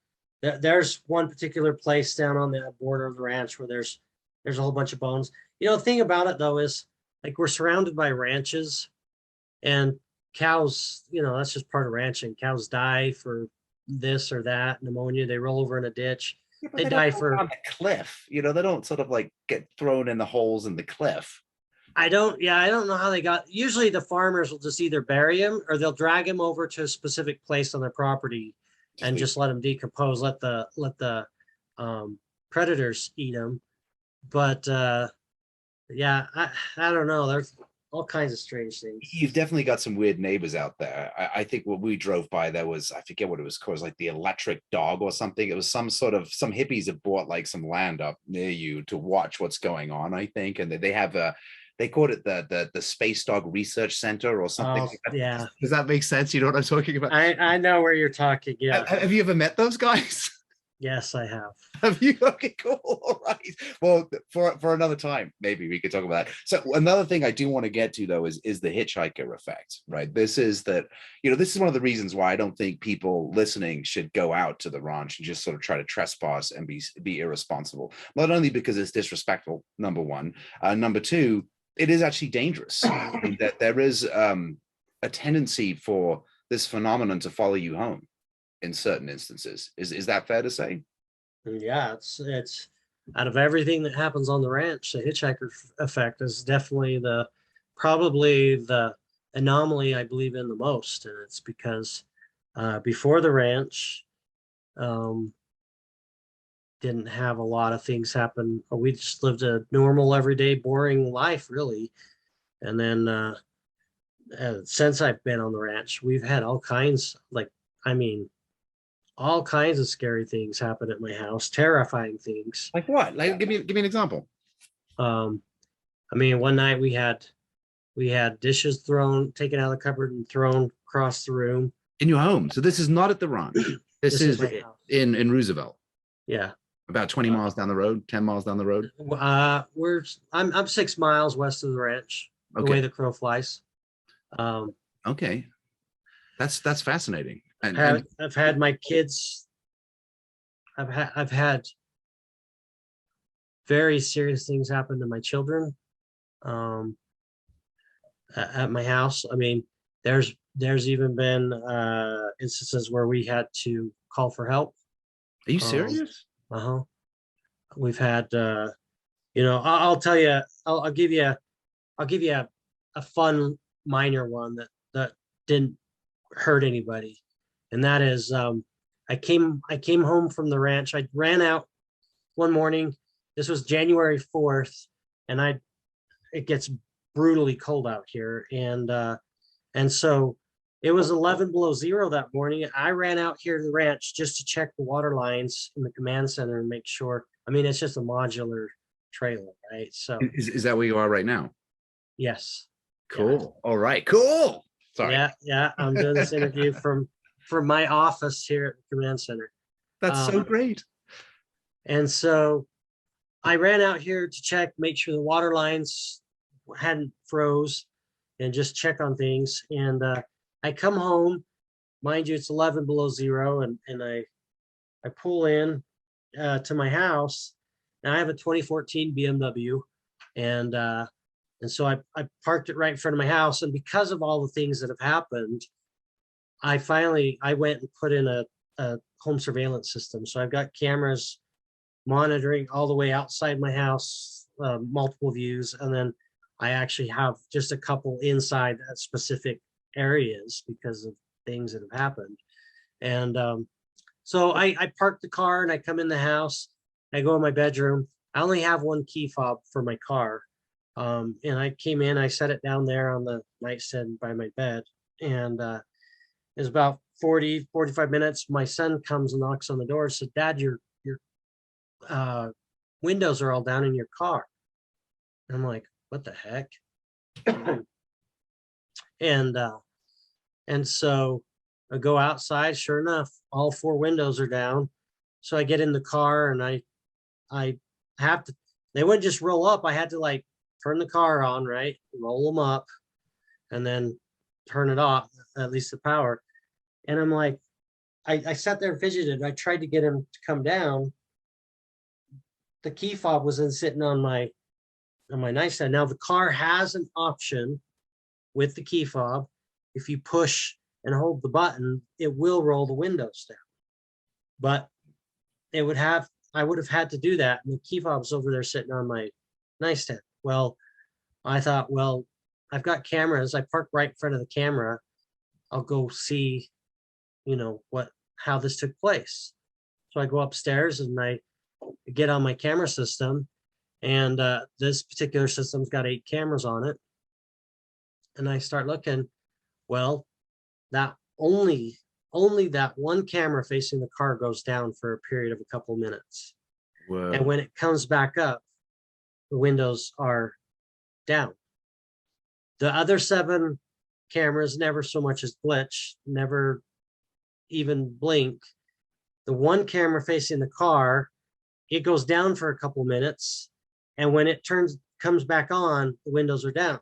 There's one particular place down on the border of the ranch where there's a whole bunch of bones. You know, the thing about it though is, like, we're surrounded by ranches, and cows, you know, that's just part of ranching. Cows die for this or that, pneumonia. They roll over in a ditch. Yeah, they die for on the cliff. You know, they don't sort of like get thrown in the holes in the cliff. I don't know how they got. Usually the farmers will just either bury them, or they'll drag them over to a specific place on their property and just let them decompose, let the predators eat them. But yeah, I don't know. There's all kinds of strange things. You've definitely got some weird neighbors out there. I think when we drove by, there was, I forget what it was called, like the electric dog or something. It was some hippies have bought like some land up near you to watch what's going on, I think. And they have they called it the Space Dog Research Center or something. Oh, like that. Yeah. Does that make sense? You know what I'm talking about? I know where you're talking. Yeah. Have you ever met those guys? Yes, I have. Have you? Okay, cool. All right. Well, for another time, maybe we could talk about that. So another thing I do want to get to though is the hitchhiker effect, right? This is one of the reasons why I don't think people listening should go out to the ranch and just sort of try to trespass and be irresponsible. Not only because it's disrespectful, number one. Number two, it is actually dangerous. I mean, that there is a tendency for this phenomenon to follow you home in certain instances. Is that fair to say? Yeah, it's out of everything that happens on the ranch, the hitchhiker effect is definitely probably the anomaly I believe in the most. And it's because before the ranch, didn't have a lot of things happen. We just lived a normal, everyday, boring life, really. And then since I've been on the ranch, we've had all kinds, all kinds of scary things happen at my house, terrifying things. Like what? Like, give me an example. One night we had dishes taken out of the cupboard and thrown across the room. In your home. So this is not at the ranch. This is in Roosevelt. Yeah. About 20 miles down the road, 10 miles down the road. I'm 6 miles west of the ranch, the way the crow flies. Okay. That's fascinating. I've had my kids. I've had very serious things happen to my children at my house. I mean, there's even been instances where we had to call for help. Are you Um, serious? uh-huh. We've had, I'll tell you, I'll give you, I'll give you a fun minor one that didn't hurt anybody. And that is, I came home from the ranch. I ran out one morning. This was January 4th, and it gets brutally cold out here. And so it was 11 below zero that morning. I ran out here to the ranch just to check the water lines in the command center and make sure. I mean, it's just a modular trailer, right? So Is that where you are right now? yes. Yeah. Cool. All right. Cool. Sorry. Yeah. I'm doing this interview from my office here at the command center. That's so Um, great. and so I ran out here to check, make sure the water lines hadn't froze and just check on things. And I come home, mind you, it's 11 below zero, and I pull in to my house. And I have a 2014 BMW, and so I parked it right in front of my house. And because of all the things that have happened, I went and put in a home surveillance system. So I've got cameras monitoring all the way outside my house, multiple views, and then I actually have just a couple inside specific areas because of things that have happened. And so I park the car and I come in the house. I go in my bedroom. I only have one key fob for my car. And I came in, I set it down there on the nightstand by my bed. And it was about 45 minutes. My son comes and knocks on the door and said, "Dad, your windows are all down in your car." And I'm like, "What the heck?" and so I go outside. Sure enough, all four windows are down. So I get in the car and I have to. They wouldn't just roll up. I had to like turn the car on, right, roll them up, and then turn it off, at least the power. And I'm like, I sat there and fidgeted. I tried to get him to come down. The key fob was then sitting on my nightstand. Now the car has an option with the key fob. If you push and hold the button, it will roll the windows down. But I would have had to do that. And the key fob's over there sitting on my nightstand. Well, I thought, well, I've got cameras. I parked right in front of the camera. I'll go see, how this took place. So I go upstairs and I get on my camera system, and this particular system's got 8 cameras on it. And I start looking. Well, that only that one camera facing the car goes down for a period of a couple minutes. Whoa. And when it comes back up, the windows are down. The other 7 cameras never so much as glitch, never even blink. The one camera facing the car, it goes down for a couple minutes, and when it comes back on, the windows are down.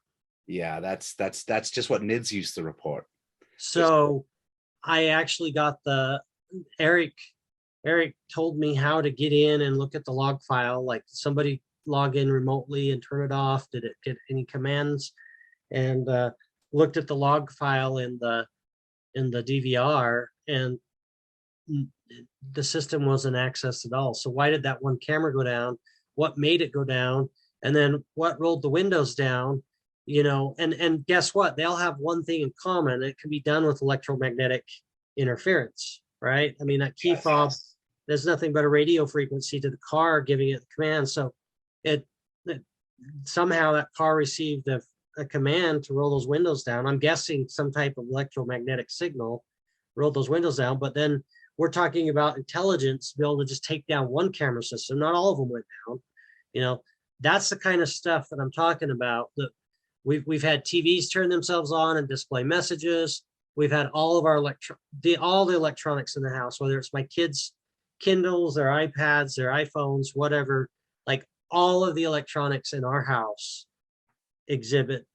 Yeah, that's just what NIDS used to report. So I actually got Eric told me how to get in and look at the log file, like somebody log in remotely and turn it off. Did it get any commands? And looked at the log file in the DVR, and the system wasn't accessed at all. So why did that one camera go down? What made it go down? And then what rolled the windows down? And guess what? They all have one thing in common. It can be done with electromagnetic interference, right? I mean, that key fob, there's nothing but a radio frequency to the car giving it the command. So it somehow that car received a command to roll those windows down. I'm guessing some type of electromagnetic signal rolled those windows down. But then we're talking about intelligence to be able to just take down one camera system. Not all of them went down. That's the kind of stuff that I'm talking about. That we've had TVs turn themselves on and display messages. We've had all of our all the electronics in the house, whether it's my kids' Kindles, their iPads, their iPhones, whatever. Like all of the electronics in our house exhibit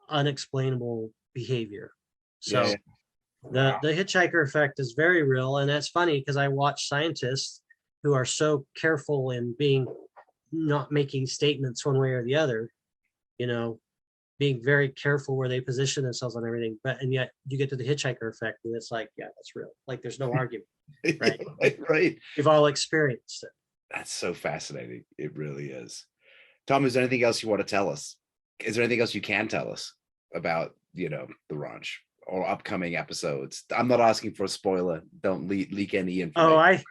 unexplainable behavior. So yeah. the hitchhiker effect is very real. And that's funny because I watch scientists who are so careful in not making statements one way or the other, being very careful where they position themselves on everything. And yet you get to the hitchhiker effect, and it's like, yeah, that's real. Like there's no argument, right? Right. We've all experienced it. That's so fascinating. It really is. Tom, is there anything else you want to tell us? Is there anything else you can tell us about, the ranch or upcoming episodes? I'm not asking for a spoiler. Don't leak any information.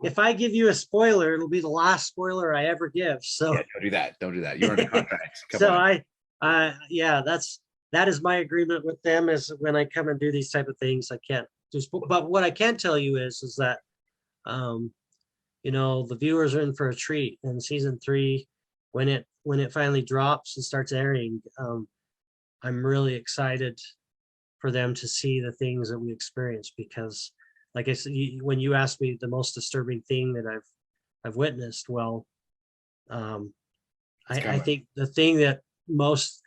If I give you a spoiler, it'll be the last spoiler I ever give. So Yeah, don't do that. Don't do that. You're under contract. Come so on. yeah, that is my agreement with them, is when I come and do these type of things, I can't just, but what I can tell you is that, the viewers are in for a treat in season 3 when it finally drops and starts airing. I'm really excited for them to see the things that we experience, because like I said, when you asked me the most disturbing thing that I've witnessed, well, I think the thing that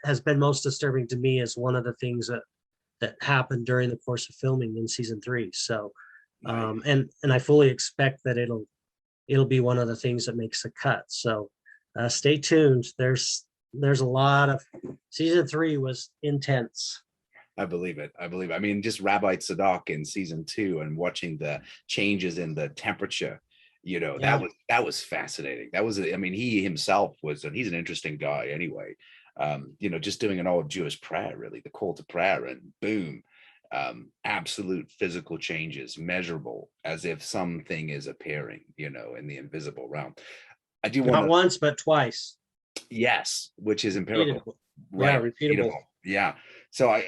has been most disturbing to me is one of the things that happened during the course of filming in season 3. So, and I fully expect that it'll be one of the things that makes the cut. So, stay tuned. There's a lot of season 3 was intense. I believe it. I mean, just Rabbi Tzadok in season 2 and watching the changes in the temperature, Yeah. that was fascinating. That was, I mean, he himself he's an interesting guy anyway. Just doing an old Jewish prayer, really, the call to prayer, and boom, absolute physical changes, measurable, as if something is appearing, in the invisible realm. I do want Not once, but twice. Yes, which is empirical. Yeah, Right. repeatable. Yeah. So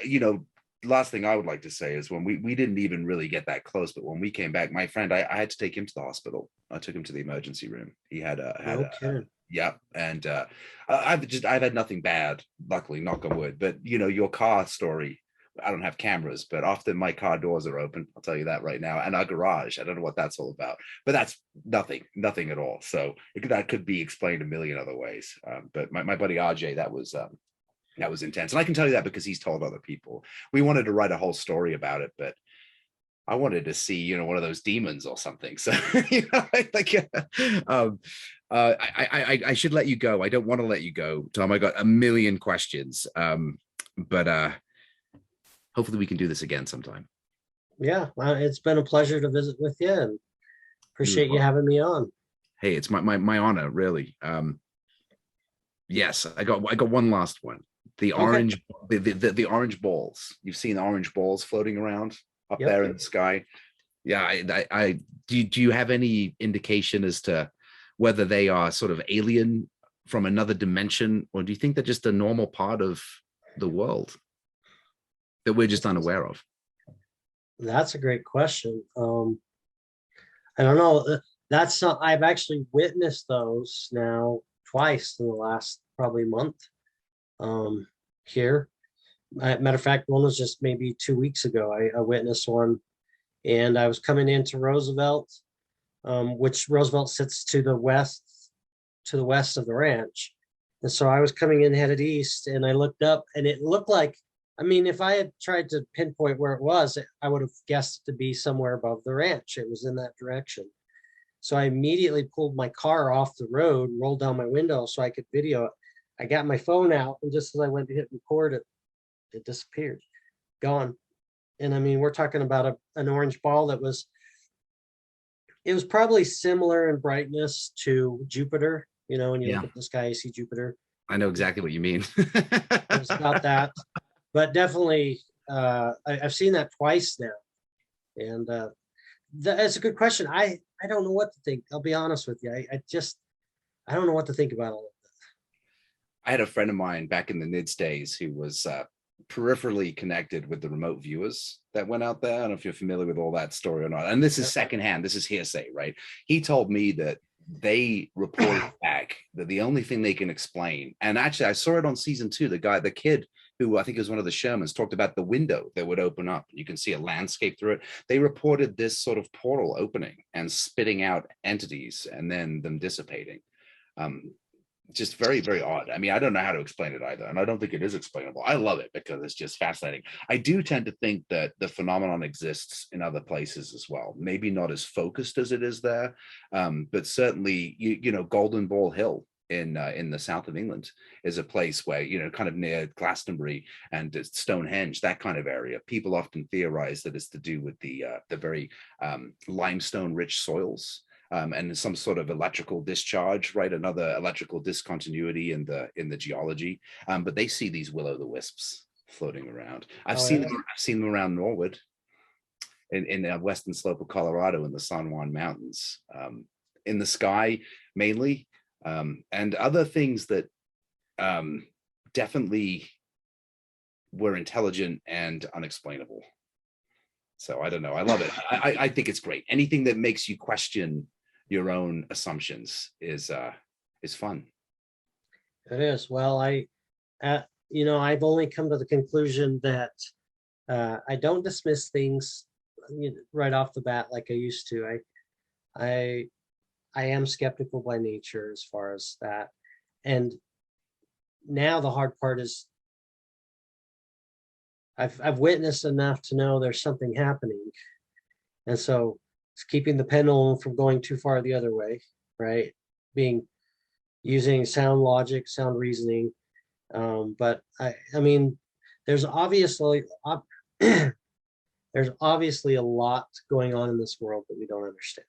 last thing I would like to say is when we didn't even really get that close, but when we came back, my friend, I had to take him to the hospital. I took him to the emergency room. He had yeah. And I've had nothing bad, luckily, knock on wood. But your car story, I don't have cameras, but often my car doors are open. I'll tell you that right now. And our garage, I don't know what that's all about, but that's nothing at all. So that could be explained a million other ways. But my buddy RJ, that was intense. And I can tell you that because he's told other people. We wanted to write a whole story about it, but I wanted to see, one of those demons or something. So, I should let you go. I don't want to let you go, Tom. I got a million questions. But hopefully we can do this again sometime. Yeah, it's been a pleasure to visit with you, and appreciate you having me on. Hey, it's my honor, really. Yes, I got one last one. The orange, the orange balls. You've seen the orange balls floating around up there in the sky. Yeah, do you have any indication as to whether they are sort of alien from another dimension, or do you think they're just a normal part of the world that we're just unaware of? That's a great question. I don't know. That's not, I've actually witnessed those now twice in the last probably month here. Matter of fact, one was just maybe 2 weeks ago. I witnessed one, and I was coming into Roosevelt, which Roosevelt sits to the west of the ranch. And so I was coming in headed east, and I looked up, and it looked like, I mean, if I had tried to pinpoint where it was, I would have guessed it to be somewhere above the ranch. It was in that direction. So I immediately pulled my car off the road, rolled down my window so I could video it. I got my phone out, and just as I went to hit record, it disappeared, gone. And I mean, we're talking about an orange ball it was probably similar in brightness to Jupiter. When you look at the sky, you see Jupiter. I know exactly what you mean. It was about that, but definitely, I've seen that twice now, and that's a good question. I don't know what to think. I'll be honest with you. I don't know what to think about all of that. I had a friend of mine back in the NIDS days who was peripherally connected with the remote viewers that went out there. I don't know if you're familiar with all that story or not. And this is secondhand. This is hearsay, right? He told me that they reported back that the only thing they can explain, and actually I saw it on season 2, the kid who I think was one of the Shermans talked about the window that would open up. You can see a landscape through it. They reported this sort of portal opening and spitting out entities and then them dissipating. Just very, very odd. I mean, I don't know how to explain it either. And I don't think it is explainable. I love it because it's just fascinating. I do tend to think that the phenomenon exists in other places as well. Maybe not as focused as it is there, but certainly, Golden Ball Hill in the south of England is a place where, you know, kind of near Glastonbury and Stonehenge, that kind of area. People often theorize that it's to do with the very limestone rich soils. And some sort of electrical discharge, right? Another electrical discontinuity in the geology. But they see these will-o'-the-wisps floating around. I've seen them around Norwood, in the western slope of Colorado, in the San Juan Mountains, in the sky mainly, and other things that definitely were intelligent and unexplainable. So I don't know. I love it. I think it's great. Anything that makes you question your own assumptions is fun. It is. Well, you know, I've only come to the conclusion that I don't dismiss things, you know, right off the bat like I used to. I am skeptical by nature as far as that. And now the hard part is I've witnessed enough to know there's something happening. And so it's keeping the pendulum from going too far the other way, right? Using sound logic, sound reasoning. But I mean, there's obviously there's obviously a lot going on in this world that we don't understand.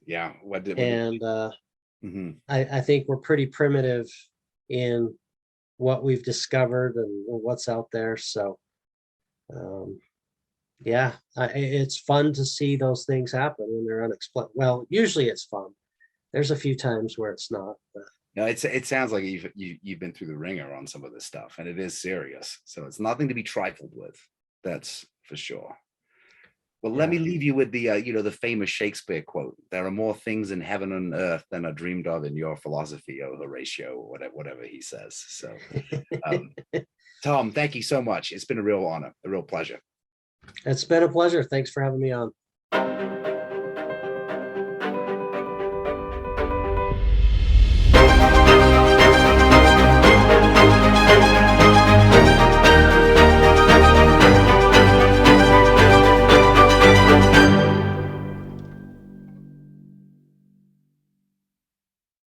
Yeah. I think we're pretty primitive in what we've discovered and what's out there. So yeah, it's fun to see those things happen when they're unexplained. Well, usually it's fun. There's a few times where it's not, but no, it sounds like you've been through the ringer on some of this stuff, and it is serious. So it's nothing to be trifled with. That's for sure. Well, let me leave you with the you know, the famous Shakespeare quote: "There are more things in heaven and earth than are dreamed of in your philosophy, O Horatio," or whatever he says. So, Tom, thank you so much. It's been a real honor, a real pleasure. It's been a pleasure. Thanks for having me on.